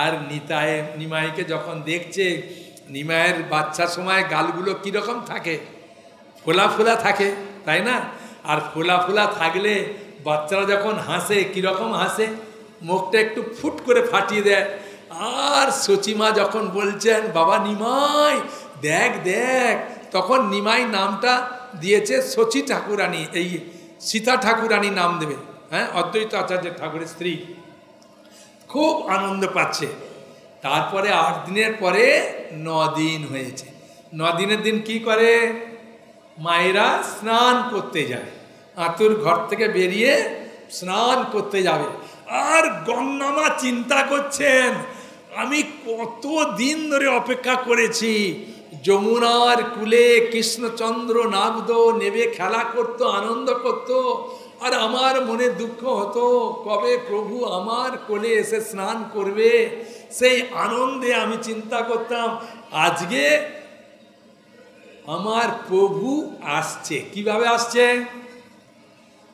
Speaker 1: আর নিমাইকে যখন দেখছে, নিমাইয়ের বাচ্চার সময় গালগুলো কীরকম থাকে? ফোলা ফোলা থাকে, তাই না? আর ফোলা ফোলা থাকলে বাচ্চারা যখন হাসে কীরকম হাসে? মুখটা একটু ফুট করে ফাটিয়ে দেয়। আর সচিমা যখন বলছেন বাবা নিমাই দেখ দেখ, তখন নিমাই নামটা দিয়েছে শচী ঠাকুরানী, এই সীতা ঠাকুরানী নাম দেবে। হ্যাঁ, অদ্বৈত আচার্য ঠাকুরের স্ত্রী। খুব আনন্দ পাচ্ছে। তারপরে 8 দিনের পরে 9 দিন হয়েছে। 9 দিনের দিন কি করে? মায়েরা স্নান করতে যায়, আতুর ঘর থেকে বেরিয়ে স্নান করতে যাবে। আর গঙ্গামা চিন্তা করছেন, আমি কত দিন ধরে অপেক্ষা করেছি, যমুনার কূলে কৃষ্ণচন্দ্র নাগদ নেবে খেলা করতো, আনন্দ করত, আর আমার মনে দুঃখ হতো কবে প্রভু আমার কোলে এসে স্নান করবে। সেই আনন্দে আমি চিন্তা করতাম আজকে আমার প্রভু আসছে। কিভাবে আসছে?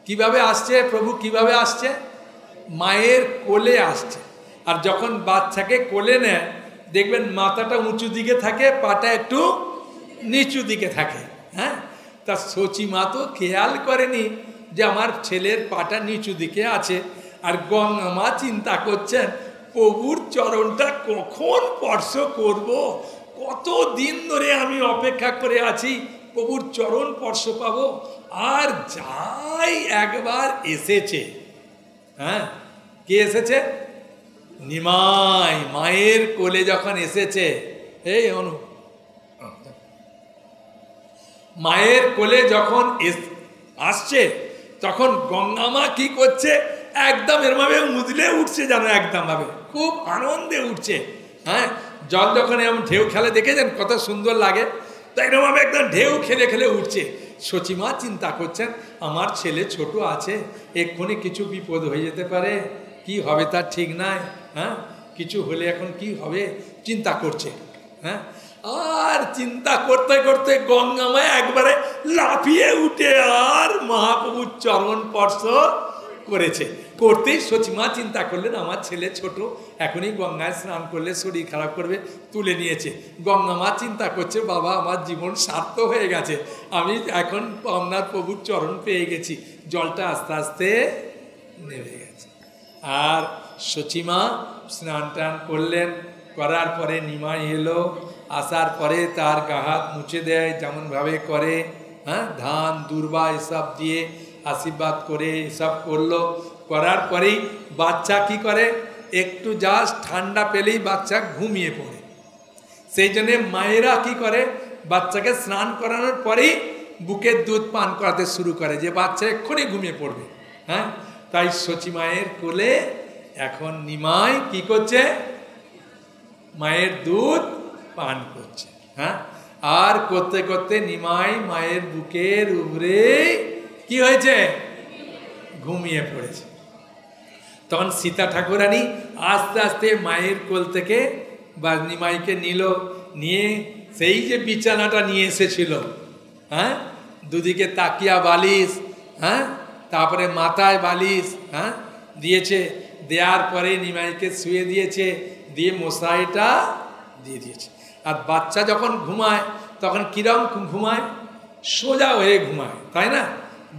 Speaker 1: কিভাবে আসছে প্রভু? কিভাবে আসছে? মায়ের কোলে আসছে। আর যখন বাচ্চাকে কোলে নেয় দেখবেন মাথাটা উঁচু দিকে থাকে, পাটা একটু নিচু দিকে থাকে। হ্যাঁ, তা সচিমা তো খেয়াল করেনি যে আমার ছেলের পাটা নিচু দিকে আছে। আর গঙ্গামা চিন্তা করছেন প্রভুর চরণটা কখন স্পর্শ করব, কত দিন ধরে আমি অপেক্ষা করে আছি প্রভুর চরণ স্পর্শ পাবো। আর যাই একবার এসেছে। হ্যাঁ, কে এসেছে? নিমাই মায়ের কোলে যখন এসেছে, এই অনু মায়ের কোলে যখন আসছে, তখন গঙ্গামা কি করছে? একদম এরভাবে মুদলে উঠছে, জানো, একদম ভাবে খুব আনন্দে উঠছে। হ্যাঁ, জল যখন এরকম ঢেউ খেলে দেখেছেন কত সুন্দর লাগে, তো এরকমভাবে একদম ঢেউ খেলে খেলে উঠছে। সচিমা চিন্তা করছেন আমার ছেলে ছোট আছে, এক্ষুনি কিছু বিপদ হয়ে যেতে পারে, কি হবে তার ঠিক নাই। হ্যাঁ, কিছু হলে এখন কি হবে চিন্তা করছে। হ্যাঁ, আর চিন্তা করতে করতে গঙ্গামায় একবারে লাফিয়ে উঠে আর মহাপ্রভুর চরণ স্পর্শ করেছে। করতেই সচিমা চিন্তা করলেন আমার ছেলে ছোট, এখনই গঙ্গায় স্নান করলে শরীর খারাপ করবে, তুলে নিয়েছে। গঙ্গামা চিন্তা করছে বাবা আমার জীবন সার্থক হয়ে গেছে, আমি এখন আপনার প্রভুর চরণ পেয়ে গেছি। জলটা আস্তে আস্তে নেমে গেছে। আর সচিমা স্নান টান করলেন, করার পরে নিমাই এলো, আসার পরে তার গা হাত মুছে দেয় যেমনভাবে করে। হ্যাঁ, ধান দুর্বা এসব দিয়ে আশীর্বাদ করে এসব করলো। করার পরেই বাচ্চা কি করে? একটু জাস্ট ঠান্ডা পেলেই বাচ্চা ঘুমিয়ে পড়ে। সেই জন্যে মায়েরা কি করে? বাচ্চাকে স্নান করানোর পরেই বুকের দুধ পান করাতে শুরু করে, যে বাচ্চা এক্ষুনি ঘুমিয়ে পড়বে। হ্যাঁ, তাই সচিমায়ের কোলে এখন নিমাই কি করছে? মায়ের দুধ পান করছে। হ্যাঁ, আর করতে করতে নিমাই মায়ের বুকের উপরে কি হয়েছে? ঘুমিয়ে পড়েছে। তখন সীতা ঠাকুরানী আস্তে আস্তে মায়ের কোল থেকে বা নিমাইকে নিল, নিয়ে সেই যে বিছানাটা নিয়ে এসেছিল, হ্যাঁ, দুদিকে তাকিয়া বালিশ, হ্যাঁ, তারপরে মাথায় বালিশ, হ্যাঁ, দিয়েছে। দেওয়ার পরে নিমাইকে শুয়ে দিয়েছে, দিয়ে মশারিটা দিয়ে দিয়েছে। আর বাচ্চা যখন ঘুমায় তখন কিরম ঘুমায়? সোজা হয়ে ঘুমায়, তাই না?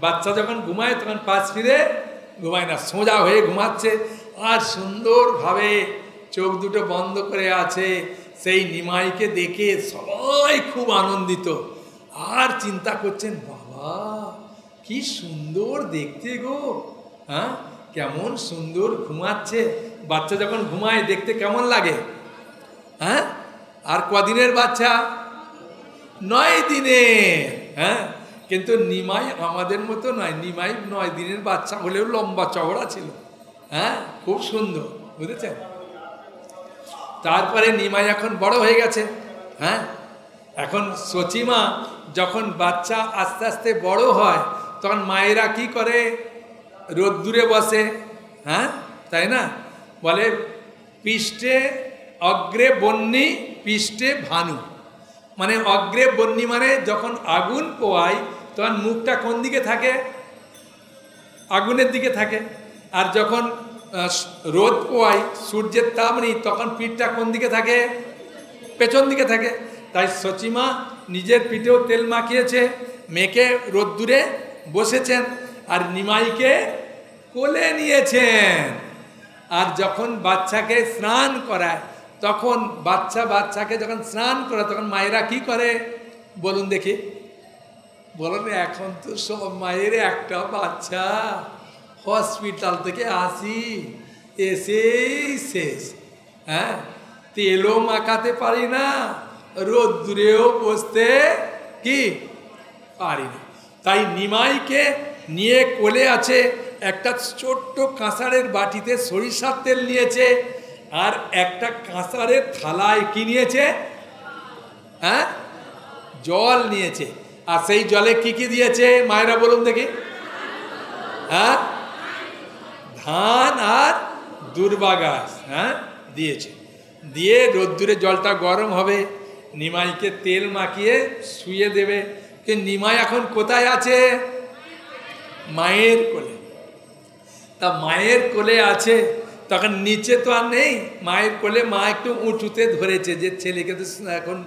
Speaker 1: বাচ্চা যখন ঘুমায় তখন পাশ ফিরে ঘুমায় না, সোজা হয়ে ঘুমাচ্ছে। আর সুন্দরভাবে চোখ দুটো বন্ধ করে আছে। সেই নিমাইকে দেখে সবাই খুব আনন্দিত। আর চিন্তা করছেন, বাবা কি সুন্দর দেখতে গো, হ্যাঁ, কেমন সুন্দর ঘুমাচ্ছে। বাচ্চা যখন ঘুমায় দেখতে কেমন লাগে? হ্যাঁ, আর কদিনের বাচ্চা? 9 দিনের। হ্যাঁ, কিন্তু নিমাই আমাদের মতো নয়। নিমাই 9 দিনের বাচ্চা হলেও লম্বা চওড়া ছিল। হ্যাঁ, খুব সুন্দর, বুঝেছেন? তারপরে নিমাই এখন বড় হয়ে গেছে। হ্যাঁ, এখন সচিমা যখন বাচ্চা আস্তে আস্তে বড় হয় তখন মায়েরা কি করে? রোদ্দুরে বসে, হ্যাঁ, তাই না? বলে পৃষ্ঠে অগ্রে বন্যি পৃষ্ঠে ভানু। মানে অগ্রে বন্যি মানে যখন আগুন পোয়ায় তখন মুখটা কোন দিকে থাকে? আগুনের দিকে থাকে। আর যখন রোদ পোয়ায়, সূর্যের তাপ নেই, তখন পিঠটা কোন দিকে থাকে? পেছন দিকে থাকে। তাই সচিমা নিজের পিঠেও তেল মাখিয়েছে, মেখে রোদ্দুরে বসেছেন, আর নিমাইকে কোলে নিয়েছেন। আর যখন বাচ্চাকে স্নান করায় তখন বাচ্চাকে যখন স্নান করায় তখন মায়েরা কি করে বলুন দেখি? বলুন, এখন তো সব মায়ের একটা বাচ্চা হসপিটাল থেকে আসি এসেই শেষ। হ্যাঁ, তেলও মাখাতে পারি না, রোদ্দুরেও বসতে কি পারি না। তাই নিমাইকে নিয়ে কোলে আছে, একটা ছোট্ট কাঁসারের বাটিতে সরিষার তেল নিয়েছে, আর একটা কাঁসারের থালায় কি নিয়েছে? হ্যাঁ, জল নিয়েছে। আর সেই জলে কি কি দিয়েছে মায়েরা বলুন দেখি? হ্যাঁ, ধান আর দুর্বা গাছ, হ্যাঁ, দিয়েছে। দিয়ে রোদ্দুরে জলটা গরম হবে, নিমাইকে তেল মাখিয়ে শুয়ে দেবে। কিন্তু নিমাই এখন কোথায় আছে? মায়ের কোলে। তা মায়ের কোলে আছে, তখন নিচে তো আর নেই। মায়ের কোলে মা একটু উঁচুতে ধরেছে, যে ছেলেকে তো এখন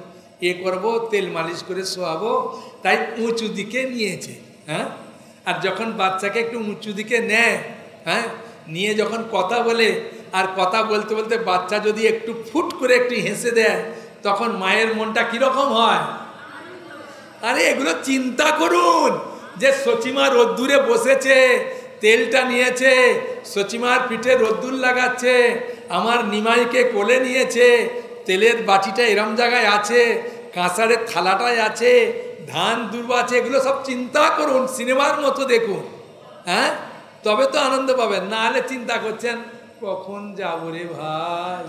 Speaker 1: করব, তেল মালিশ করে শোয়াবো, তাই উঁচু দিকে নিয়েছে। হ্যাঁ, আর যখন বাচ্চাকে একটু উঁচু দিকে নেয়, হ্যাঁ, নিয়ে যখন কথা বলে, আর কথা বলতে বলতে বাচ্চা যদি একটু ফুট করে একটু হেসে দেয়, তখন মায়ের মনটা কীরকম হয়? আরে এগুলো চিন্তা করুন, যে সচিমা রোদ্দুরে বসেছে, তেলটা নিয়েছে, সচিমার পিঠে রোদ্দুর লাগাচ্ছে, আমার নিমাইকে কোলে নিয়েছে, তেলের বাটিটা এরম জায়গায় আছে, কাঁসারের থালাটায় আছে, ধান দুর্বা আছে। এগুলো সব চিন্তা করুন, সিনেমার মতো দেখুন। হ্যাঁ, তবে তো আনন্দ পাবেন। না হলে চিন্তা করছেন কখন যাবো রে ভাই,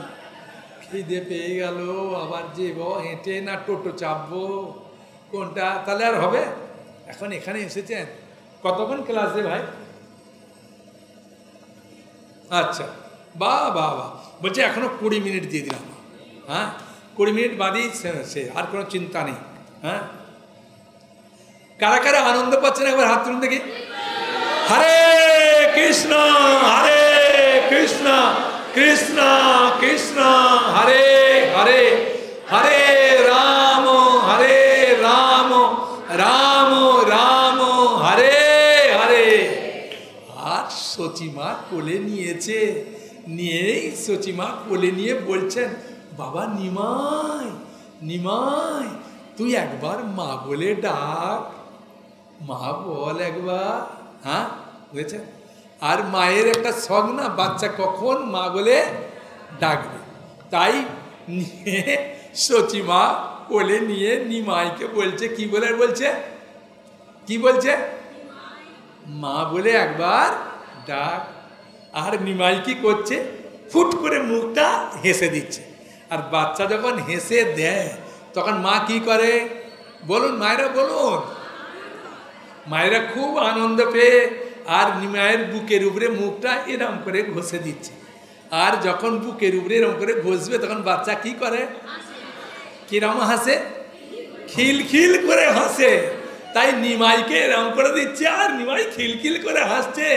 Speaker 1: খিদে পেয়ে গেল, আবার যাবো হেঁটে না টোটো চাপবো, কোনটা? তাহলে আর হবে? এখন এখানে এসেছেন, কতক্ষণ ক্লাসে ভাই? আচ্ছা, বাহ বাহ বাহ, বলছে এখনো 20 মিনিট দিয়ে দিলাম। হ্যাঁ, 20 মিনিট বাদেই সে, আর কোনো চিন্তা নেই। হ্যাঁ, কারা কারা আনন্দ পাচ্ছেন একবার হাত তুলুন দেখি। হরে কৃষ্ণ হরে কৃষ্ণ কৃষ্ণ কৃষ্ণ হরে হরে, হরে রাম রাম রাম রাম হরে হরে। আর সচিমা কোলে নিয়েছে, নিয়েই সচিমা কোলে নিয়ে বলছেন, বাবা নিমাই, নিমাই তুই একবার মা বলে ডাক, মা বল একবার। হ্যাঁ, বুঝেছেন? আর মায়ের একটা শখ না, বাচ্চা কখন মা বলে ডাকবে। তাই নিয়ে সচিমা কোলে নিয়ে নিমাইকে বলছে, কি বলে বলছে? কি বলছে? মা বলে একবার ডাক। আর নিমাই কি করছে, ফুট করে মুখটা হেসে দিচ্ছে। আর বাচ্চা যখন হেসে দেয় তখন মা কি করে বলুন, মায়েরা বলুন। মায়েরা খুব আনন্দ পেয়ে আর নিমাইয়ের বুকের উপরে মুখটা এরম করে ঘষে দিচ্ছে। আর যখন বুকের উপরে এরম করে ঘষবে তখন বাচ্চা কি করে, কিরম হাসে, খিলখিল করে হাসে। তাই নিমাইকে এরম করে দিচ্ছে আর নিমাই খিলখিল করে হাসছে।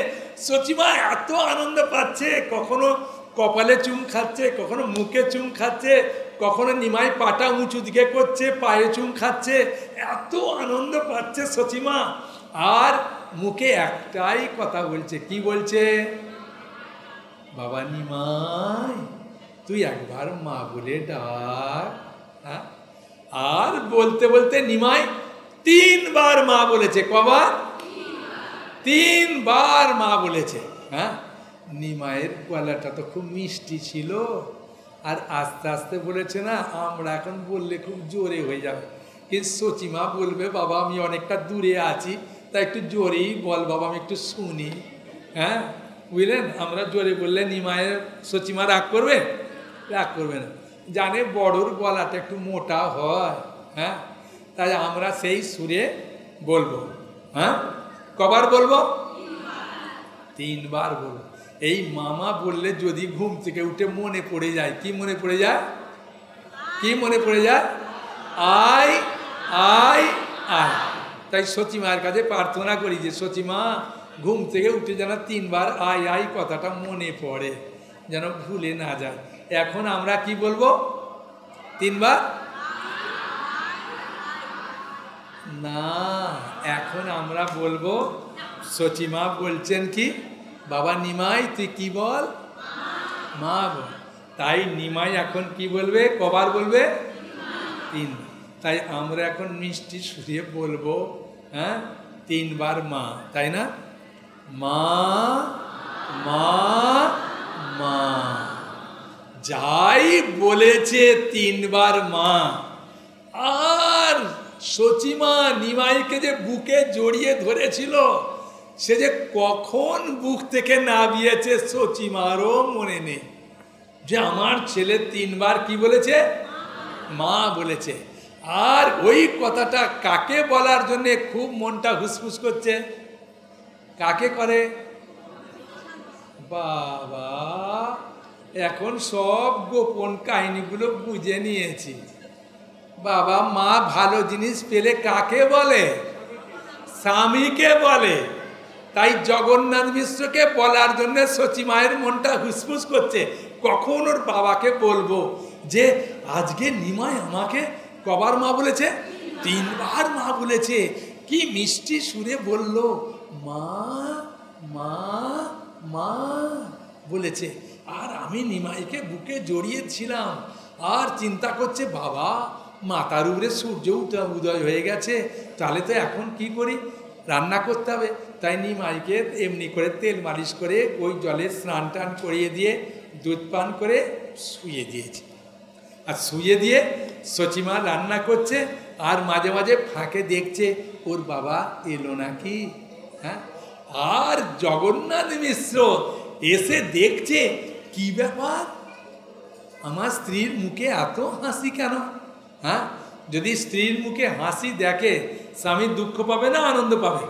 Speaker 1: সচিমা এত আনন্দ পাচ্ছে, কখনো কপালে চুম খাচ্ছে, কখনো মুখে চুম খাচ্ছে, কখনো নিমাই পাটা উঁচু দিকে করছে, পায়ে চুম খাচ্ছে, এত আনন্দ পাচ্ছে সচিমা। আর মুখে একটাই কথা বলছে, কি বলছে, বাবা নিমাই তুই একবার মা বলে ডাক। হ্যাঁ, আর বলতে বলতে নিমাই 3 বার মা বলেছে। কবার? 3 বার মা বলেছে। হ্যাঁ, নিমাইয়ের গলাটা তো খুব মিষ্টি ছিল, আর আস্তে আস্তে বলেছে না, আমরা এখন বললে খুব জোরে হয়ে যাবে। কিন্তু সচিমা বলবে, বাবা আমি অনেকটা দূরে আছি, তাই একটু জোরেই বল বাবা, আমি একটু শুনি। হ্যাঁ, বুঝলেন, আমরা জোরে বললে নিমাইয়ের সচিমা রাগ করবে? রাগ করবে না, জানে বড়োর গলাটা একটু মোটা হয়। হ্যাঁ, তাই আমরা সেই সুরে বলবো। হ্যাঁ, কবার বলবো? 3 বার বলবো। এই মামা বললে যদি ঘুম থেকে উঠে মনে পড়ে যায়, কি মনে পড়ে যায়, কি মনে পড়ে যায়, আয় আয় আয়। তাই সচিমার কাছে প্রার্থনা করি যে সচিমা ঘুম থেকে উঠে যেন 3 বার আয় আয় কথাটা মনে পড়ে, যেন ভুলে না যায়। এখন আমরা কি বলবো? 3 বার না, এখন আমরা বলবো, সচিমা বলছেন কি, বাবা নিমাই তুই কি বল, মা বল। তাই নিমাই এখন কি বলবে, কবার বলবে? 3। তাই আমরা এখন মিষ্টি সুরে বলবো। হ্যাঁ, 3 বার মা, তাই না? মা মা মা, যাই বলেছে 3 বার মা। আর সচিমা নিমাইকে যে বুকে জড়িয়ে ধরেছিল, সে যে কখন বুক থেকে নামিয়েছে সচিমারও মনে নেই। যে আমার ছেলে 3 বার কি বলেছে, মা বলেছে। আর ওই কথাটা কাকে বলার জন্য খুব মনটা হুসফুস করছে, কাকে করে? বাবা, এখন সব গোপন কাহিনীগুলো বুঝে নিয়েছি। বাবা, মা ভালো জিনিস পেলে কাকে বলে? স্বামীকে বলে। তাই জগন্নাথ মিশ্রকে বলার জন্য সচিমায়ের মনটা হুসফুস করছে, কখন ওর বাবাকে বলবো যে আজকে নিমাই আমাকে কবার মা বলেছে? 3 বার মা বলেছে। কি মিষ্টি সুরে বলল, মা মা মা বলেছে। আর আমি নিমাইকে বুকে জড়িয়েছিলাম, আর চিন্তা করছে, বাবা মাথার উপরে সূর্য উদয় হয়ে গেছে, তাহলে তো এখন কি করি, রান্না করতে হবে। তাই নিমাইকে এমনি করে তেল মালিশ করে ওই জলে স্নান টান করিয়ে দিয়ে দুধ পান করে শুয়ে দিয়েছি। আর শুয়ে দিয়ে সচিমা রান্না করছে, আর মাঝে মাঝে ফাঁকে দেখছে ওর বাবা এলো নাকি। হ্যাঁ, আর জগন্নাথ মিশ্র এসে দেখছে, কি ব্যাপার, আমার স্ত্রীর মুখে এত হাসি কেন? হ্যাঁ, যদি স্ত্রীর মুখে হাসি দেখে স্বামী দুঃখ পাবে না আনন্দ পাবে?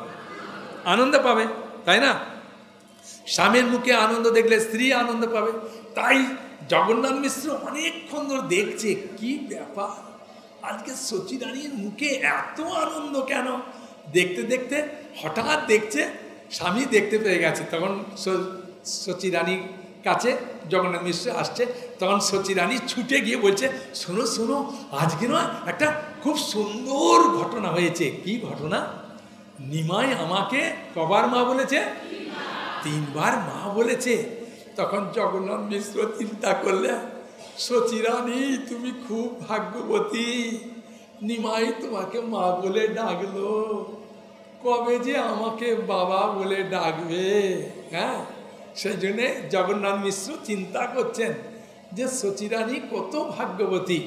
Speaker 1: আনন্দ পাবে, তাই না? স্বামীর মুখে আনন্দ দেখলে স্ত্রী আনন্দ পাবে। তাই জগন্নাথ মিশ্র অনেকক্ষণ ধরে দেখছে, কি ব্যাপার, আজকে সচি রানীর মুখে এত আনন্দ কেন? দেখতে দেখতে হঠাৎ দেখছে স্বামী দেখতে পেয়ে গেছে। তখন সচি রানীর কাছে জগন্নাথ মিশ্র আসছে, তখন সচি রানী ছুটে গিয়ে বলছে, শোনো শোনো, আজকে নয় একটা খুব সুন্দর ঘটনা হয়েছে। কি ঘটনা? নিমাই আমাকে কবার মা বলেছে? 3 বার মা বলেছে। তখন জগন্নাথ মিশ্র চিন্তা করলে, সচি রানী তুমি খুব ভাগ্যবতী, নিমাই তোমাকে মা বলে ডাকলো, কবে যে আমাকে বাবা বলে ডাকবে। হ্যাঁ, সেই জন্যে জগন্নাথ মিশ্র চিন্তা করছেন যে সচি রানী কত ভাগ্যবতী।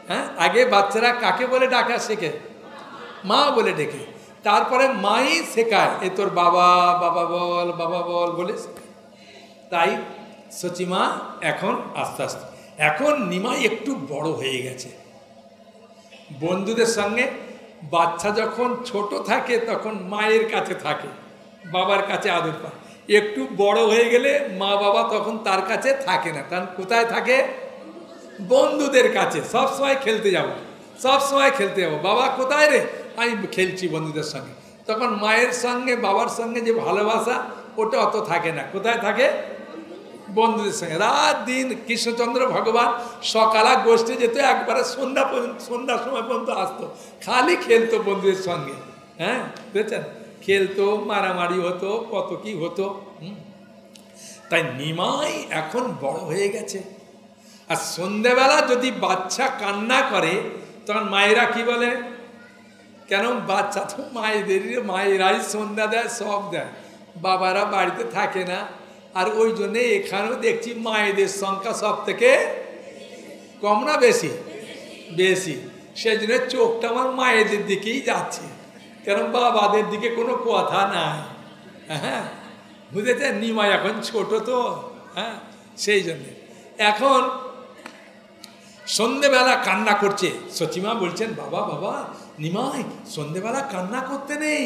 Speaker 1: হ্যাঁ, আগে বাচ্চারা কাকে বলে ডাকা শেখে? মা বলে ডেকে, তারপরে মাই শেখায়, এ তোর বাবা, বাবা বল, বাবা বল বলে শেখায়। তাই সচিমা এখন আস্তে আস্তে, এখন নিমাই একটু বড় হয়ে গেছে, বন্ধুদের সঙ্গে, বাচ্চা যখন ছোট থাকে তখন মায়ের কাছে থাকে, বাবার কাছে আদর পায়, একটু বড় হয়ে গেলে মা বাবা তখন তার কাছে থাকে না, কারণ কোথায় থাকে? বন্ধুদের কাছে। সব সময় খেলতে যাব, সব সময় খেলতে যাবো, বাবা কোথায় রে? আমি খেলছি বন্ধুদের সঙ্গে। তখন মায়ের সঙ্গে বাবার সঙ্গে যে ভালোবাসা ওটা অত থাকে না, কোথায় থাকে? বন্ধুদের সঙ্গে। রাত দিন কৃষ্ণচন্দ্র ভগবান সকালা গোষ্ঠী যেত, একবারে সন্ধ্যার সময় পর্যন্ত আসতো, খালি খেলতো বন্ধুদের সঙ্গে। হ্যাঁ বুঝেছেন, খেলতো, মারামারি হতো, কত কি হতো। তাই নিমাই এখন বড় হয়ে গেছে। আর সন্ধ্যেবেলা যদি বাচ্চা কান্না করে তখন মায়েরা কি বলে? কেন বাচ্চা তো মায়েরাই সন্ধ্যা দেয়, সব দেয়, বাবারা বাড়িতে থাকে না। আর ওই জন্যে এখানেও দেখছি মায়েদের সংখ্যা সব থেকে কম না বেশি? বেশি। সেই জন্য চোখটা আমার মায়েদের দিকেই যাচ্ছে, কেন বাবাদের দিকে কোনো কথা নাই। হ্যাঁ বুঝেছেন, নিমাই এখন ছোট তো, হ্যাঁ সেই জন্যে। এখন সন্ধেবেলা কান্না করছে, সচিমা বলছেন বাবা বাবা নিমাই সন্ধেবেলা কান্না করতে নেই,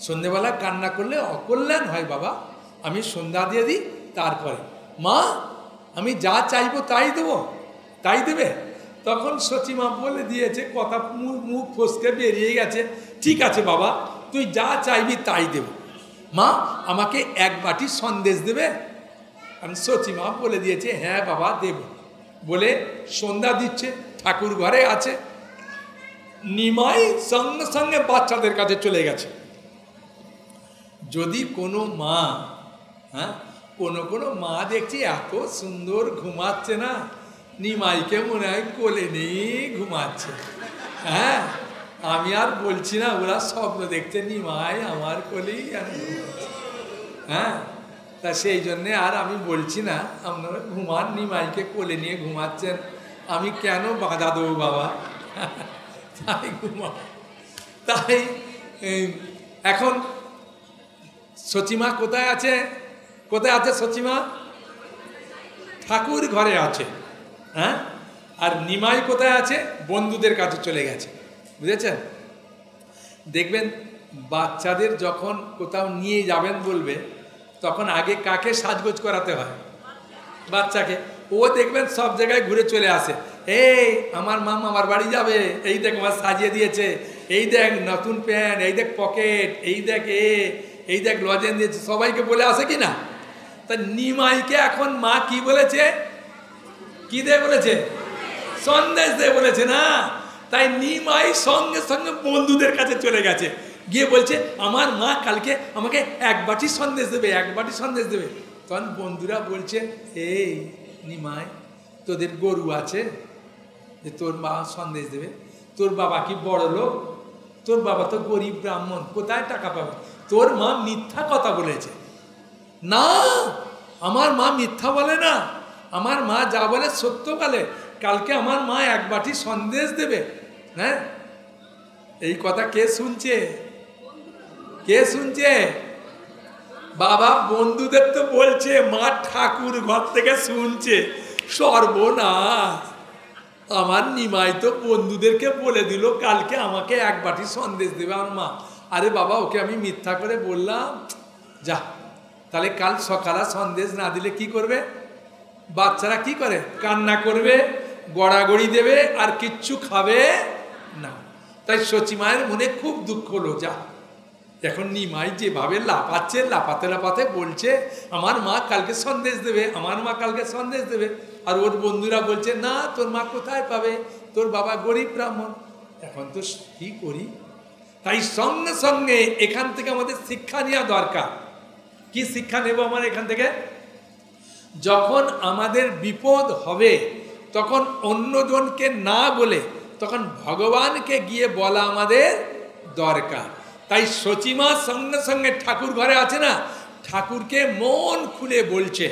Speaker 1: সন্ধেবেলা কান্না করলে অকল্যাণ হয় বাবা, আমি সন্ধ্যা দিয়ে দিই তারপরে। মা আমি যা চাইবো তাই দেবো, তাই দেবে? তখন সচিমা বলে দিয়েছে, কথা মুখ ফসকে বেরিয়ে গেছে, ঠিক আছে বাবা তুই যা চাইবি তাই দেব, মা আমাকে এক বাটি সন্দেশ দেবে? আমি সচিমা বলে দিয়েছে হ্যাঁ বাবা দেব, বলে সন্ধ্যা দিচ্ছে, ঠাকুর ঘরে আছে। নিমাই সঙ্গে সঙ্গে বাচ্চাদের কাছে চলে গেছে। যদি কোনো মা, হ্যাঁ কোনো মা দেখছি এত সুন্দর ঘুমাচ্ছে না, নিমাইকে মনে হয় কোলে নিয়ে ঘুমাচ্ছে। হ্যাঁ আমি আর বলছি না, ওরা স্বপ্ন দেখছে নিমাই আমার কোলেই ঘুমাচ্ছে। হ্যাঁ তা সেই জন্যে আর আমি বলছি না, আপনারা ঘুমান, নিমাইকে কোলে নিয়ে ঘুমাচ্ছেন, আমি কেন বাধা দেবো বাবা? তাই ঘুমা। তাই এখন সচিমা কোথায় আছে? কোথায় আছে সচিমা? ঠাকুর ঘরে আছে। হ্যাঁ আর নিমাই কোথায় আছে? বন্ধুদের কাছে চলে গেছে। বুঝেছেন? দেখবেন বাচ্চাদের যখন কোথাও নিয়ে যাবেন বলবে, তখন আগে কাকে সাজগোজ করাতে হয়? বাচ্চাকে। ও দেখবেন সব জায়গায় ঘুরে চলে আসে, এই আমার মা মামার বাড়ি যাবে, এই দেখ আমার সাজিয়ে দিয়েছে, এই দেখ নতুন প্যান্ট, এই দেখ পকেট, এই দেখ এই দেখ লজেন দিয়েছে, সবাইকে বলে আসে কি না? তা নিমাইকে এখন মা কি বলেছে? কি দে বলেছে? সন্দেশ দে বলেছে না? তাই নিমাই সঙ্গে সঙ্গে বন্ধুদের কাছে চলে গেছে, গিয়ে বলছে আমার মা কালকে আমাকে এক বাটি সন্দেশ দেবে, এক বাটি সন্দেশ দেবে। তখন বন্ধুরা বলছে এই নিমাই তোদের গরু আছে যে তোর মা সন্দেশ দেবে? তোর বাবা কি বড় লোক? তোর বাবা তো গরিব ব্রাহ্মণ, কোথায় টাকা পাবে? তোর মা মিথ্যা কথা বলেছে। না আমার মা মিথ্যা বলে না, আমার মা যা বলে সত্য বলে, কালকে আমার মা এক বাটি সন্দেশ দেবে। হ্যাঁ এই কথা কে শুনছে? কে শুনছে? বাবা বন্ধুদের তো বলছে, মা ঠাকুর ঘর থেকে শুনছে। সর্বনাশ, আমার নিমাই তো বন্ধুদেরকে বলে দিল কালকে আমাকে এক বাটি সন্দেশ দেবে আমার মা। আরে বাবা ওকে আমি মিথ্যা করে বললাম, যা তাহলে কাল সকালে সন্দেশ না দিলে কি করবে? বাচ্চারা কি করে? কান্না করবে, গড়াগড়ি দেবে, আর কিচ্ছু খাবে না। তাই সচিমায়ের মনে খুব দুঃখ হলো, যা এখন নিমাই যেভাবে লাফাচ্ছে, লাফাতে লাফাতে বলছে আমার মা কালকে সন্দেশ দেবে, আমার মা কালকে সন্দেশ দেবে। আর ওর বন্ধুরা বলছে না তোর মা কোথায় পাবে, তোর বাবা গরিব ব্রাহ্মণ। এখন তো কি করি? তাই সঙ্গে সঙ্গে এখান থেকে আমাদের শিক্ষা নেওয়া দরকার। কি শিক্ষা নেব আমার এখান থেকে? যখন আমাদের বিপদ হবে তখন অন্যজনকে না বলে তখন ভগবানকে গিয়ে বলা আমাদের দরকার। তাই সচিমা সঙ্গে সঙ্গে ঠাকুর ঘরে আছে না, ঠাকুরকে মন খুলে বলছে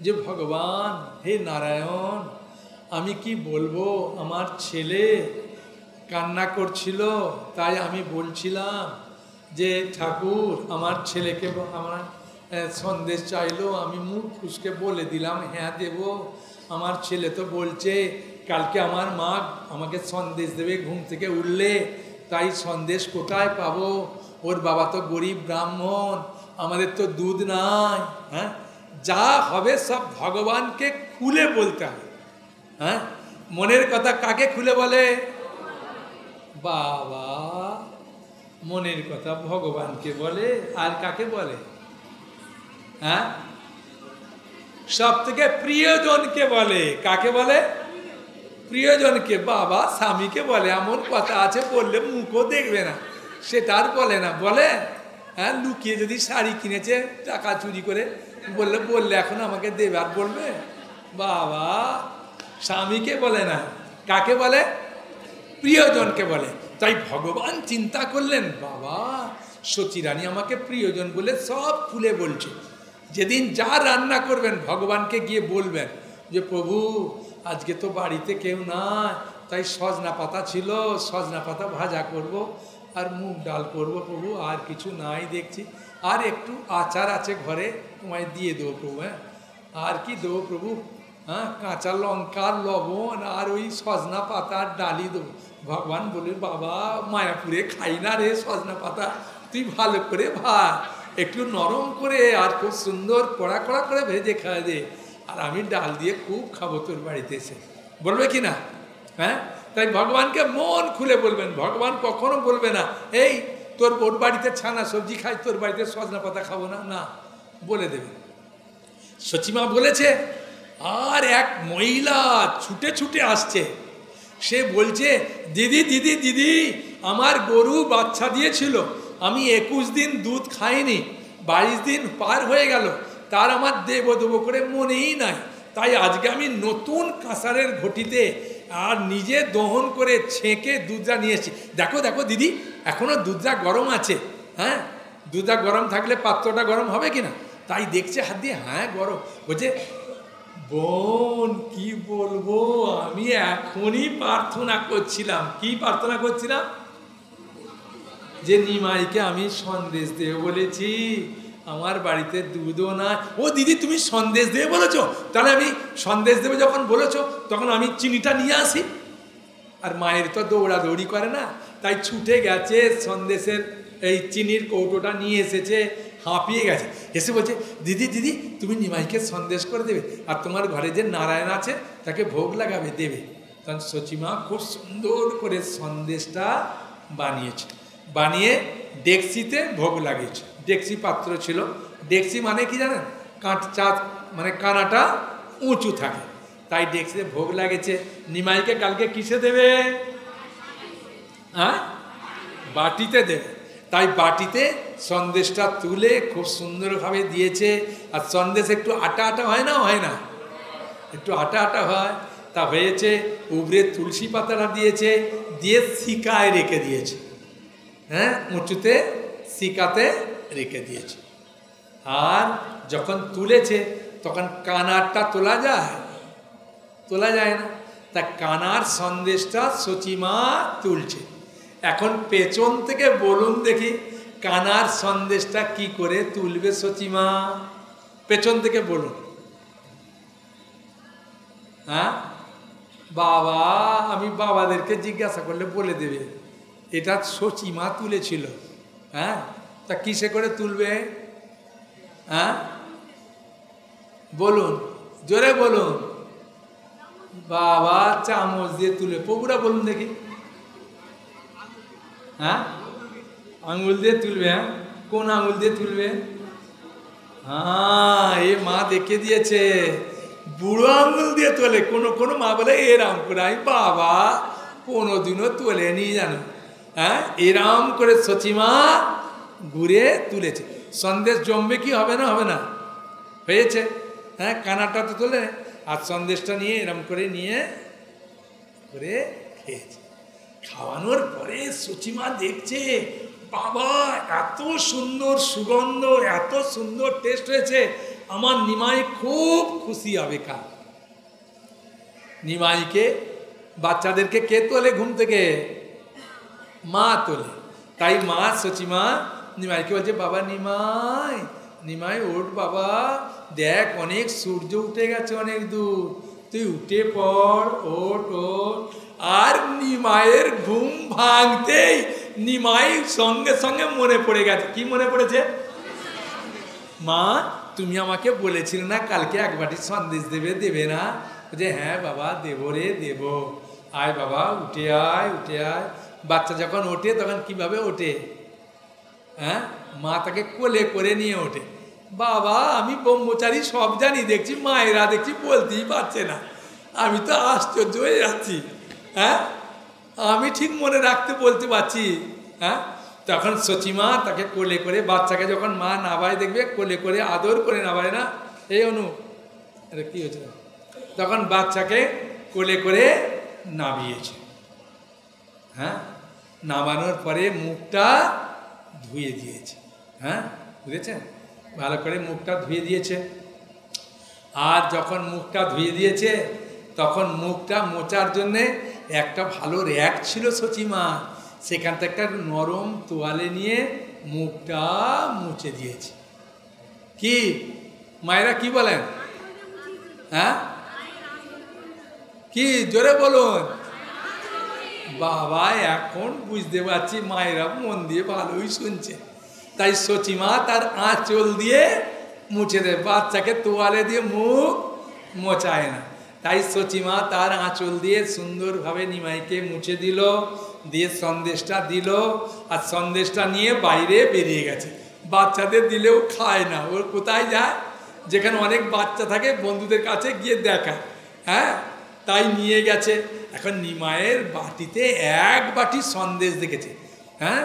Speaker 1: যে ভগবান হে নারায়ণ, আমি কি বলবো, আমার ছেলে কান্না করছিল, তাই আমি বলছিলাম যে ঠাকুর আমার ছেলেকে, আমার সন্দেশ চাইলো, আমি মুখ ফুসকে বলে দিলাম হ্যাঁ দেব। আমার ছেলে তো বলছে কালকে আমার মা আমাকে সন্দেশ দেবে ঘুম থেকে উঠলে, তাই সন্দেশ কোথায় পাবো? ওর বাবা তো গরিব ব্রাহ্মণ, আমাদের তো দুধ নাই। হ্যাঁ, যা হবে সব ভগবানকে খুলে বলতে হবে। হ্যাঁ, মনের কথা কাকে খুলে বলে? বাবা, মনের কথা ভগবানকে বলে, আর কাকে বলে? হ্যাঁ, সব থেকে প্রিয়জনকে বলে। কাকে বলে? প্রিয়জনকে। বাবা স্বামীকে বলে, এমন কথা আছে বললে মুখও দেখবে না, সেটা আর বলে না। বলে হ্যাঁ, লুকিয়ে যদি শাড়ি কিনেছে টাকা চুরি করে, বললে এখন আমাকে দেবে, আর বলবে? বাবা, স্বামীকে বলে না, কাকে বলে? প্রিয়জনকে বলে। তাই ভগবান চিন্তা করলেন, বাবা সচিরানী আমাকে প্রিয়জন বলে সব খুলে বলছে। যেদিন যা রান্না করবেন ভগবানকে গিয়ে বলবেন যে প্রভু আজকে তো বাড়িতে কেউ নাই, তাই সজনা পাতা ছিল, সজনা পাতা ভাজা করব আর মুগ ডাল করব প্রভু, আর কিছু নাই দেখছি, আর একটু আচার আছে ঘরে, তোমায় দিয়ে দেবো প্রভু। হ্যাঁ, আর কি দেবো প্রভু? হ্যাঁ, কাঁচা লঙ্কা, লবণ আর ওই সজনা পাতার ডালি দেবো। ভগবান বলে, বাবা মায়াপুরে খাই না রে সজনা পাতা, তুই ভালো করে ভাত, একটু নরম করে আর খুব সুন্দর কড়া কড়া করে ভেজে খাওয়া দে, আর আমি ডাল দিয়ে খুব খাবো তোর বাড়িতে এসে। বলবে কি না? হ্যাঁ, তাই ভগবানকে মন খুলে বলবেন। ভগবান কখনো বলবে না এই তোর ওর বাড়িতে ছানা সবজি খাই, তোর বাড়িতে সজনা পাতা খাবো না, না, বলে দেবে। সচিমা বলেছে, আর এক মহিলা ছুটে ছুটে আসছে, সে বলছে দিদি দিদি দিদি আমার গরু বাচ্চা দিয়েছিল, আমি 21 দিন দুধ খাইনি, 22 দিন পার হয়ে গেল, তার আমার দেবো দেবো করে মনেই নাই, তাই আজকে আমি নতুন কাঁসারের ঘটিতে আর নিজে দহন করে ছেঁকে দুধটা নিয়েছি। দেখো দেখো দিদি, এখনও দুধটা গরম আছে। হ্যাঁ, দুধটা গরম থাকলে পাত্রটা গরম হবে কিনা, তাই দেখছে হাত দিয়ে, হ্যাঁ গরম। বলছে বোন কি বলবো, আমি এখনই প্রার্থনা করছিলাম। কি প্রার্থনা করছিলাম? যে নিমাইকে আমি সন্দেশ দেব বলেছি, আমার বাড়িতে দুধও না। ও দিদি তুমি সন্দেশ দেবে বলেছো, তাহলে আমি সন্দেশ দেবে যখন বলেছো তখন আমি চিনিটা নিয়ে আসি। আর মায়ের তো দৌড়াদৌড়ি করে না, তাই ছুটে গেছে, সন্দেশের এই চিনির কৌটোটা নিয়ে এসেছে, হাঁপিয়ে গেছে, এসে বলছে দিদি দিদি তুমি নিমাইকে সন্দেশ করে দেবে, আর তোমার ঘরে যে নারায়ণ আছে তাকে ভোগ লাগাবে, দেবে। তখন সচিমা খুব সুন্দর করে সন্দেশটা বানিয়েছে, বানিয়ে ডেকসিতে ভোগ লাগিয়েছে। ডেকসি পাত্র ছিল, ডেকসি মানে কি জানেন? চাঁদ মানে কানাটা উঁচু থাকে, তাই ডেকসিতে ভোগ লাগেছে। নিমাইকে কালকে কিসে দেবে? হ্যাঁ, বাটিতে দেবে। তাই বাটিতে সন্দেশটা তুলে খুব সুন্দরভাবে দিয়েছে। আর সন্দেশ একটু আটা আটা হয় না? হয় না? একটু আটা আটা হয়, তা হয়েছে। উপরে তুলসী পাতাটা দিয়েছে, দিয়ে শিকায় রেখে দিয়েছে। হ্যাঁ, উঁচুতে শিকাতে রেখে দিয়েছে। আর যখন তুলেছে তখন কানারটা তোলা যায়? তোলা যায় না। তা কানার সন্দেশটা সচিমা তুলছে। এখন পেছন থেকে বলুন দেখি, কানার সন্দেশটা কি করে তুলবে সচিমা? পেছন থেকে বলুন। হ্যাঁ, বাবা, আমি বাবাদেরকে জিজ্ঞাসা করলে বলে দেবে এটা সচিমা তুলেছিল। হ্যাঁ, তা কিসে করে তুলবে? হ্যাঁ বলুন, জোরে বলুন। বাবা চামচ দিয়ে তুলে, প্রভুরা বলুন দেখি। হ্যাঁ, আঙুল দিয়ে তুলবে। হ্যাঁ, কোন আঙুল দিয়ে তুলবে? হ্যাঁ, এ মা দেখে দিয়েছে, বুড়ো আঙুল দিয়ে তোলে। কোনো মা বলে এরাম করে, আমি বাবা কোনোদিনও তোলে নি জানো। হ্যাঁ, এরাম করে সচিমা ঘুরে তুলেছে। সন্দেশ জমবে কি হবে না? হবে না, হয়েছে। হ্যাঁ, কানাটা তো তোলে, আর সন্দেশটা নিয়ে এরম করে নিয়ে করে খেয়েছে। খাওয়ানোর পরে সচিমা দেখছে, বাবা এত সুন্দর সুগন্ধ, এত সুন্দর টেস্ট হয়েছে, আমার নিমাই খুব খুশি হবে। কাল নিমাইকে বাচ্চাদেরকে কে তোলে ঘুম থেকে? মা তোলে। তাই মা সচিমা নিমাইকে বলছে, বাবা নিমাই নিমাই ওঠ বাবা, দেখ অনেক সূর্য উঠে গেছে অনেক দূর, তুই উঠে পড়, ওঠ ওঠ। আর নিমাইয়ের ঘুম ভাঙতেই নিমাই সঙ্গে সঙ্গে মনে পড়ে গেছে। কি মনে পড়েছে? মা তুমি আমাকে বলেছিলে না কালকে এক বাটি সন্দেশ দেবে, দেবে না? যে হ্যাঁ বাবা দেবো রে, দেবো। আয় বাবা উঠে আয়, উঠে আয়। বাচ্চা যখন ওঠে তখন কিভাবে ওঠে? হ্যাঁ, মা তাকে কোলে করে নিয়ে ওঠে। বাবা আমি ব্রহ্মচারী সব জানি, দেখছি মায়েরা দেখছি বলতেই পারছে না। আমি তো আশ্চর্য হয়ে যাচ্ছি। হ্যাঁ, আমি ঠিক মনে রাখতে বলতে পারছি। হ্যাঁ, তখন সচিমা তাকে কোলে করে, বাচ্চাকে যখন মা নাবায় দেখবে কোলে করে আদর করে নাবায় না, এই অনু এটা কি হয়েছে, তখন বাচ্চাকে কোলে করে নামিয়েছে। হ্যাঁ, নামানোর পরে মুখটা ধুয়ে দিয়েছে। হ্যাঁ, বুঝেছেন? ভালো করে মুখটা ধুয়ে দিয়েছে। আর যখন মুখটা ধুয়ে দিয়েছে তখন মুখটা মোচার জন্যে একটা ভালো র্যাক ছিল সচিমা, সেখান থেকে একটা নরম তোয়ালে নিয়ে মুখটা মুছে দিয়েছে। কি মায়েরা কি বলেন? হ্যাঁ, কি জোরে বলুন। বাবা এখন বুঝতে পারছি মায়েরা মন দিয়ে ভালোই শুনছে। তাই সচিমা তার আঁচল দিয়ে মুছে দেয়, বাচ্চাকে তোয়ালে দিয়ে মুখ মোচায় না। তাই সচিমা তার আঁচল দিয়ে সুন্দরভাবে নিমাইকে মুছে দিল, দিয়ে সন্দেশটা দিল। আর সন্দেশটা নিয়ে বাইরে বেরিয়ে গেছে। বাচ্চাদের দিলেও খায় না, ওর কোথায় যায়? যেখানে অনেক বাচ্চা থাকে বন্ধুদের কাছে গিয়ে দেখা। হ্যাঁ, তাই নিয়ে গেছে। এখন নিমাইয়ের বাটিতে এক বাটি সন্দেশ দেখেছে। হ্যাঁ,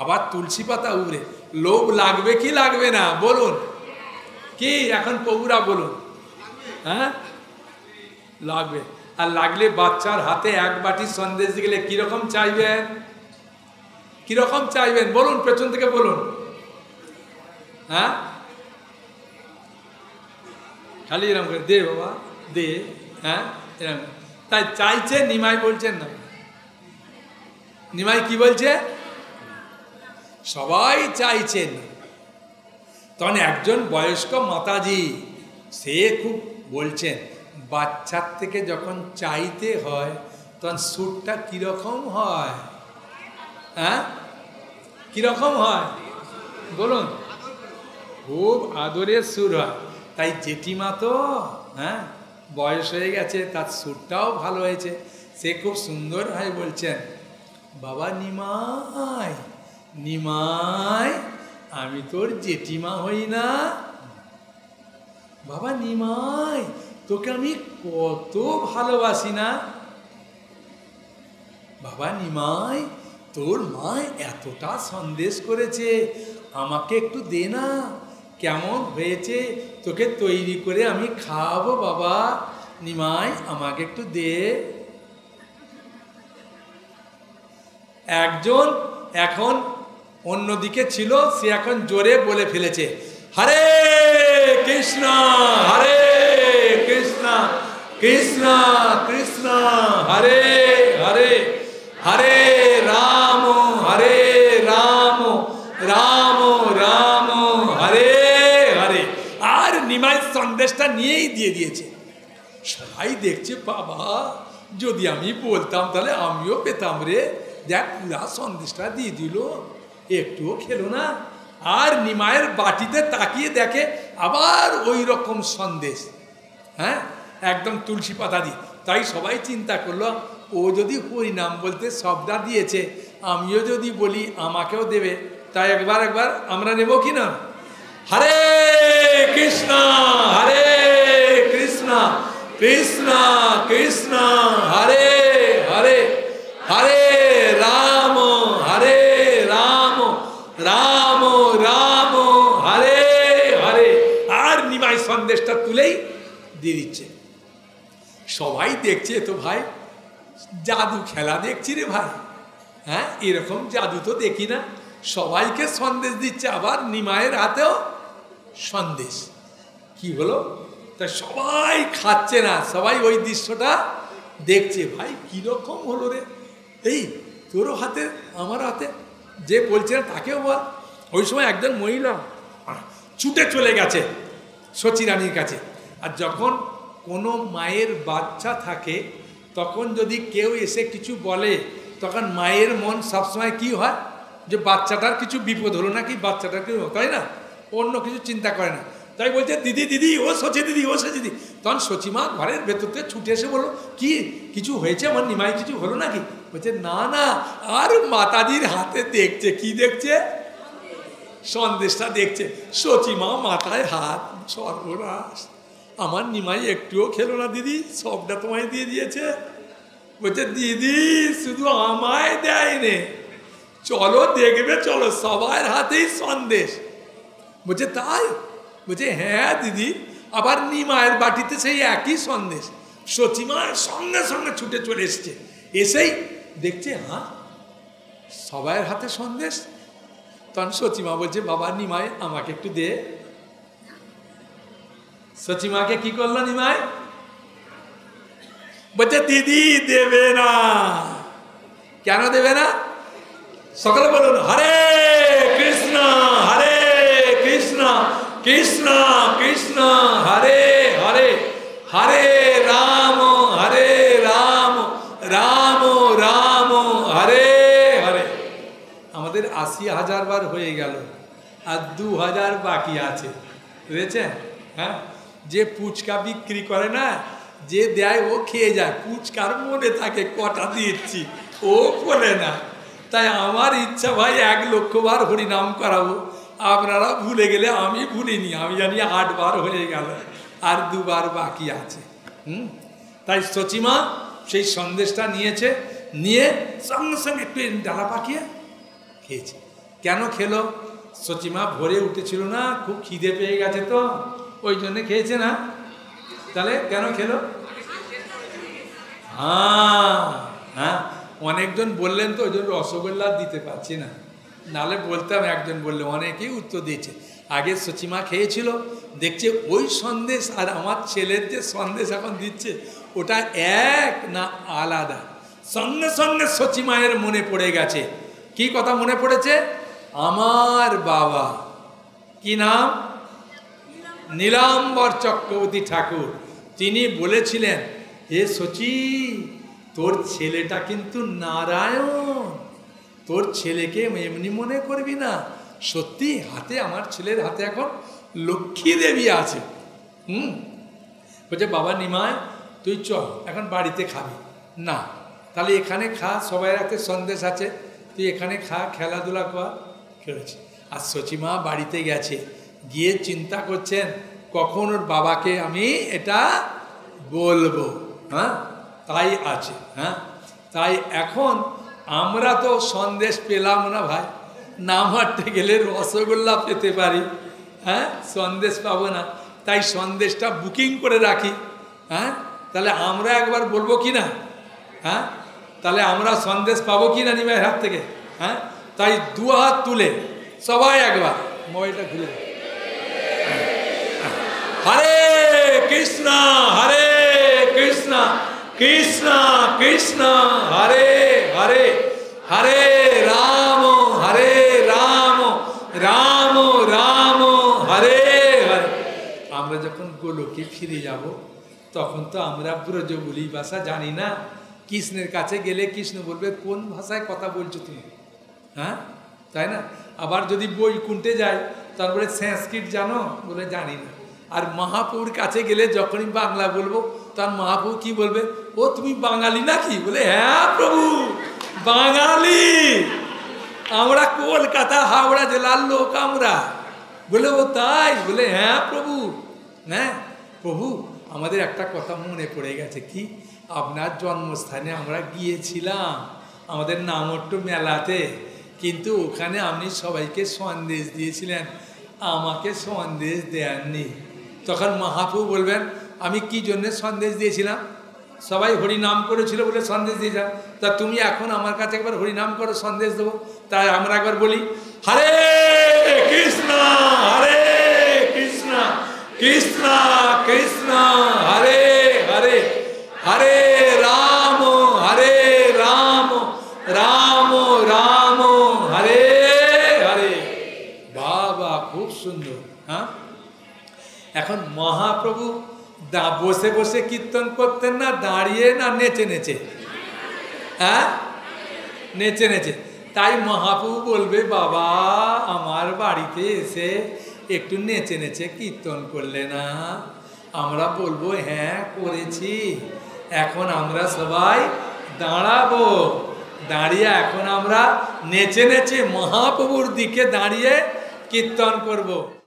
Speaker 1: আবার তুলসী পাতা উড়ে। লোভ লাগবে কি লাগবে না বলুন? কি এখন প্রভুরা বলুন? হ্যাঁ, লাগবে। আর লাগলে বাচ্চার হাতে এক বাটি সন্দেশ গেলে কিরকম চাইবেন? কিরকম চাইবেন বলুন, পেছন থেকে বলুন। হ্যাঁ, খালি এরকম করে দে বাবা দে। হ্যাঁ, এরকম। তাই চাইছে, নিমাই বলছেন না। নিমাই কি বলছে? সবাই চাইছেন। তখন একজন বয়স্ক মাতাজি সে খুব বলছেন, বাচ্চার থেকে যখন চাইতে হয় তখন সুরটা কিরকম হয়? হ্যাঁ, কিরকম হয় বলুন? খুব আদরের সুর হয়। তাই জেঠিমা তো হ্যাঁ বয়স হয়ে গেছে, তার সুরটাও ভালো হয়েছে। সে খুব সুন্দর হয় বলছেন, বাবা নিমাই, নিমাই আমি তোর জেঠিমা হই না? বাবা নিমাই তোকে আমি কত ভালোবাসি না? বাবা নিমাই তোর মা এতটা সন্দেশ করেছে, আমাকে একটু দে না, কেমন হয়েছে, তোকে তৈরি করে আমি খাওয়াবো। বাবা নিমাই আমাকে একটু দে। একজন এখন অন্যদিকে ছিল, সে এখন জোরে বলে ফেলেছে, হরে কৃষ্ণ হরে কৃষ্ণ কৃষ্ণ কৃষ্ণ হরে হরে হরে রাম রাম রাম হরে হরে। আর নিমাই সন্দেশটা নিয়েই দিয়ে দিয়েছে। সবাই দেখছে, বাবা যদি আমি বলতাম তাহলে আমিও পেতাম রে। দেখ পুরা সন্দেশটা দিয়ে দিল, একটুও খেলো না। আর নিমাইয়ের বাটিতে তাকিয়ে দেখে আবার ওই রকম সন্দেশ। হ্যাঁ, একদম তুলসী পাতা দিয়ে। তাই সবাই চিন্তা করলো, ও যদি হরিনাম বলতে সবটা দিয়েছে, আমিও যদি বলি আমাকেও দেবে। তাই একবার আমরা নেব কি না? হরে কৃষ্ণ কৃষ্ণ কৃষ্ণ হরে হরে হরে রাম রাম রাম হরে হরে। আর নিমাই সন্দেশটা তুলেই দিয়ে দিচ্ছে। সবাই দেখছে, তো ভাই জাদু খেলা দেখছি রে ভাই। হ্যাঁ, এরকম জাদু তো দেখি না। সবাইকে সন্দেশ দিচ্ছে, আবার নিমাইয়ের হাতেও সন্দেশ। কি হলো? তা সবাই খাচ্ছে না, সবাই ওই দৃশ্যটা দেখছে। ভাই কিরকম হলো রে, এই তোরও হাতে আমার হাতে, যে বলছে না তাকেও বল। ওই সময় একজন মহিলা ছুটে চলে গেছে সচি রানীর কাছে। আর যখন কোনো মায়ের বাচ্চা থাকে তখন যদি কেউ এসে কিছু বলে তখন মায়ের মন সবসময় কি হয়, যে বাচ্চাটার কিছু বিপদ হলো নাকি, বাচ্চাটার কি, তাই না, অন্য কিছু চিন্তা করে না। তাই বলছে দিদি দিদি ও সচি দিদি ও সচি দিদি। তখন সচিমা ঘরের ভেতর থেকে ছুটে এসে বললো কি কিছু হয়েছে আমার নিমাই, কিছু হলো নাকি? বলছে না না, আর মাতাজির হাতে দেখছে, কি দেখছে, সন্দেশটা দেখছে। সচিমা মাথায় হাত, সর্বনাশ, আমার নিমাই একটুও খেলো না দিদি, সবটা তোমায় দিয়ে দিয়েছে। বলছে দিদি শুধু আমায় দেয়নি, চলো দেখবে, চলো সবার হাতেই সন্দেশ। বলছে তাই? বলছে হ্যাঁ দিদি, আবার নিমায়ের বাটিতে সেই একই সন্দেশ। সচিমা সঙ্গে সঙ্গে ছুটে চলে এসছে, এসেই দেখছে হ্যাঁ সবার হাতে সন্দেশ। তখন সচিমা বলছে বাবা নিমাই আমাকে একটু দে। সচিমাকে কি করলো নিমাই? বলছে দিদি দেবে না। কেন দেবে না? সকলে বলুন হরে কৃষ্ণ হরে কৃষ্ণ কৃষ্ণ কৃষ্ণ হরে হরে, হরে রাম রাম রাম হরে হরে। আমাদের ৮০,০০০ বার হয়ে গেল, আর ২,০০০ বাকি আছে, বুঝেছেন? হ্যাঁ, যে ফুচকা বিক্রি করে না, যে দেয় ও খেয়ে যায়, ফুচকার মনে থাকে কটা দিচ্ছি, ও বলে না। তাই আমার ইচ্ছা ভাই ১,০০,০০০ বার হরিনাম করাবো, আপনারা ভুলে গেলে আমি ভুলিনি, আমি জানি ৮ বার হয়ে গেল, আর ২ বার বাকি আছে। তাই সচিমা সেই সন্দেশটা নিয়েছে, নিয়ে সঙ্গে সঙ্গে একটু ডালা পাকিয়ে খেয়েছে। কেন খেলো? সচিমা ভোরে উঠেছিল না, খুব খিদে পেয়ে গেছে তো, ওই জন্যে খেয়েছে না? তাহলে কেন খেলো? হ্যাঁ, অনেকজন বললেন তো, ওই জন্য রসগোল্লা দিতে পারছি না, নালে বলতাম, একজন বললে, অনেকেই উত্তর দিয়েছে। আগে সচিমা খেয়েছিল, দেখছে ওই সন্দেশ আর আমার ছেলের যে সন্দেশ এখন দিচ্ছে ওটা এক না আলাদা। সঙ্গে সঙ্গে সচিমায়ের মনে পড়ে গেছে। কি কথা মনে পড়েছে? আমার বাবা, কি নাম? নীলাম্বর চক্রবর্তী ঠাকুর। তিনি বলেছিলেন, হে সচি, তোর ছেলেটা কিন্তু নারায়ণ, তোর ছেলেকে এমনি মনে করবি না, সত্যি হাতে, আমার ছেলের হাতে এখন লক্ষ্মী দেবী আছে। বলছে বাবা নিমাই তুই চল এখন বাড়িতে খাবি না, তাহলে এখানে খা, সবাই হাতে সন্দেশ আছে, তুই এখানে খা, খেলাধুলা কর। খেলেছে। আর সচিমা বাড়িতে গেছে, গিয়ে চিন্তা করছেন কখন ওর বাবাকে আমি এটা বলবো। হ্যাঁ, তাই আছে। হ্যাঁ, তাই এখন আমরা তো সন্দেশ পেলাম না ভাই, নাম হাঁটতে গেলে রসগোল্লা পেতে পারি, হ্যাঁ, সন্দেশ পাবো না, তাই সন্দেশটা বুকিং করে রাখি। হ্যাঁ, তাহলে আমরা একবার বলবো কি না? হ্যাঁ, তাহলে আমরা সন্দেশ পাবো কি না নিমাইয়ের হাত থেকে? হ্যাঁ, তাই 2 হাত তুলে সবাই একবার মোবাইলটা ঘুরে, হরে কৃষ্ণ হরে কৃষ্ণ কৃষ্ণ কৃষ্ণ হরে হরে, হরে রাম রাম রাম হরে হরে। আমরা যখন গোলকে ফিরে যাব তখন তো আমরা ব্রজবুলি ভাষা জানি না। কৃষ্ণের কাছে গেলে কৃষ্ণ বলবে কোন ভাষায় কথা বলছো তুমি? হ্যাঁ, তাই না? আবার যদি বৈকুণ্ঠে যাই তারপরে সংস্কৃত জানো? বলে জানি না। আর মহাপুর কাছে গেলে যখনই বাংলা বলবো তার মহাপু কি বলবে? ও তুমি বাঙালি নাকি? বলে হ্যাঁ প্রভু বাঙালি, আমরা কলকাতা হাওড়া জেলার লোক আমরা। বলে ও তাই? বলে হ্যাঁ প্রভু। হ্যাঁ প্রভু, আমাদের একটা কথা মনে পড়ে গেছে, কি আপনার জন্মস্থানে আমরা গিয়েছিলাম আমাদের নামট্ট মেলাতে, কিন্তু ওখানে আপনি সবাইকে সন্দেশ দিয়েছিলেন, আমাকে সন্দেশ দেননি। তখন মহাপ্রভু বলবেন আমি কি জন্যে সন্দেশ দিয়েছিলাম? সবাই হরিনাম করেছিল বলে সন্দেশ দিয়েছিলাম, তা তুমি এখন আমার কাছে একবার হরিনাম করো, সন্দেশ দেবো। তাই আমরা একবার বলি হরে কৃষ্ণ কৃষ্ণ কৃষ্ণ হরে হরে, হরে রাম রাম রাম হরে হরে। বাবা খুব সুন্দর। হ্যাঁ, এখন মহাপ্রভু বসে বসে কীর্তন করতেন না দাঁড়িয়ে না নেচে নেচে? হ্যাঁ, নেচে নেচে। তাই মহাপ্রভু বলবে বাবা আমার বাড়িতে এসে একটু নেচে নেচে কীর্তন করলে না? আমরা বলবো হ্যাঁ করেছি। এখন আমরা সবাই দাঁড়াবো, দাঁড়িয়ে এখন আমরা নেচে নেচে মহাপ্রভুর দিকে দাঁড়িয়ে কীর্তন করব।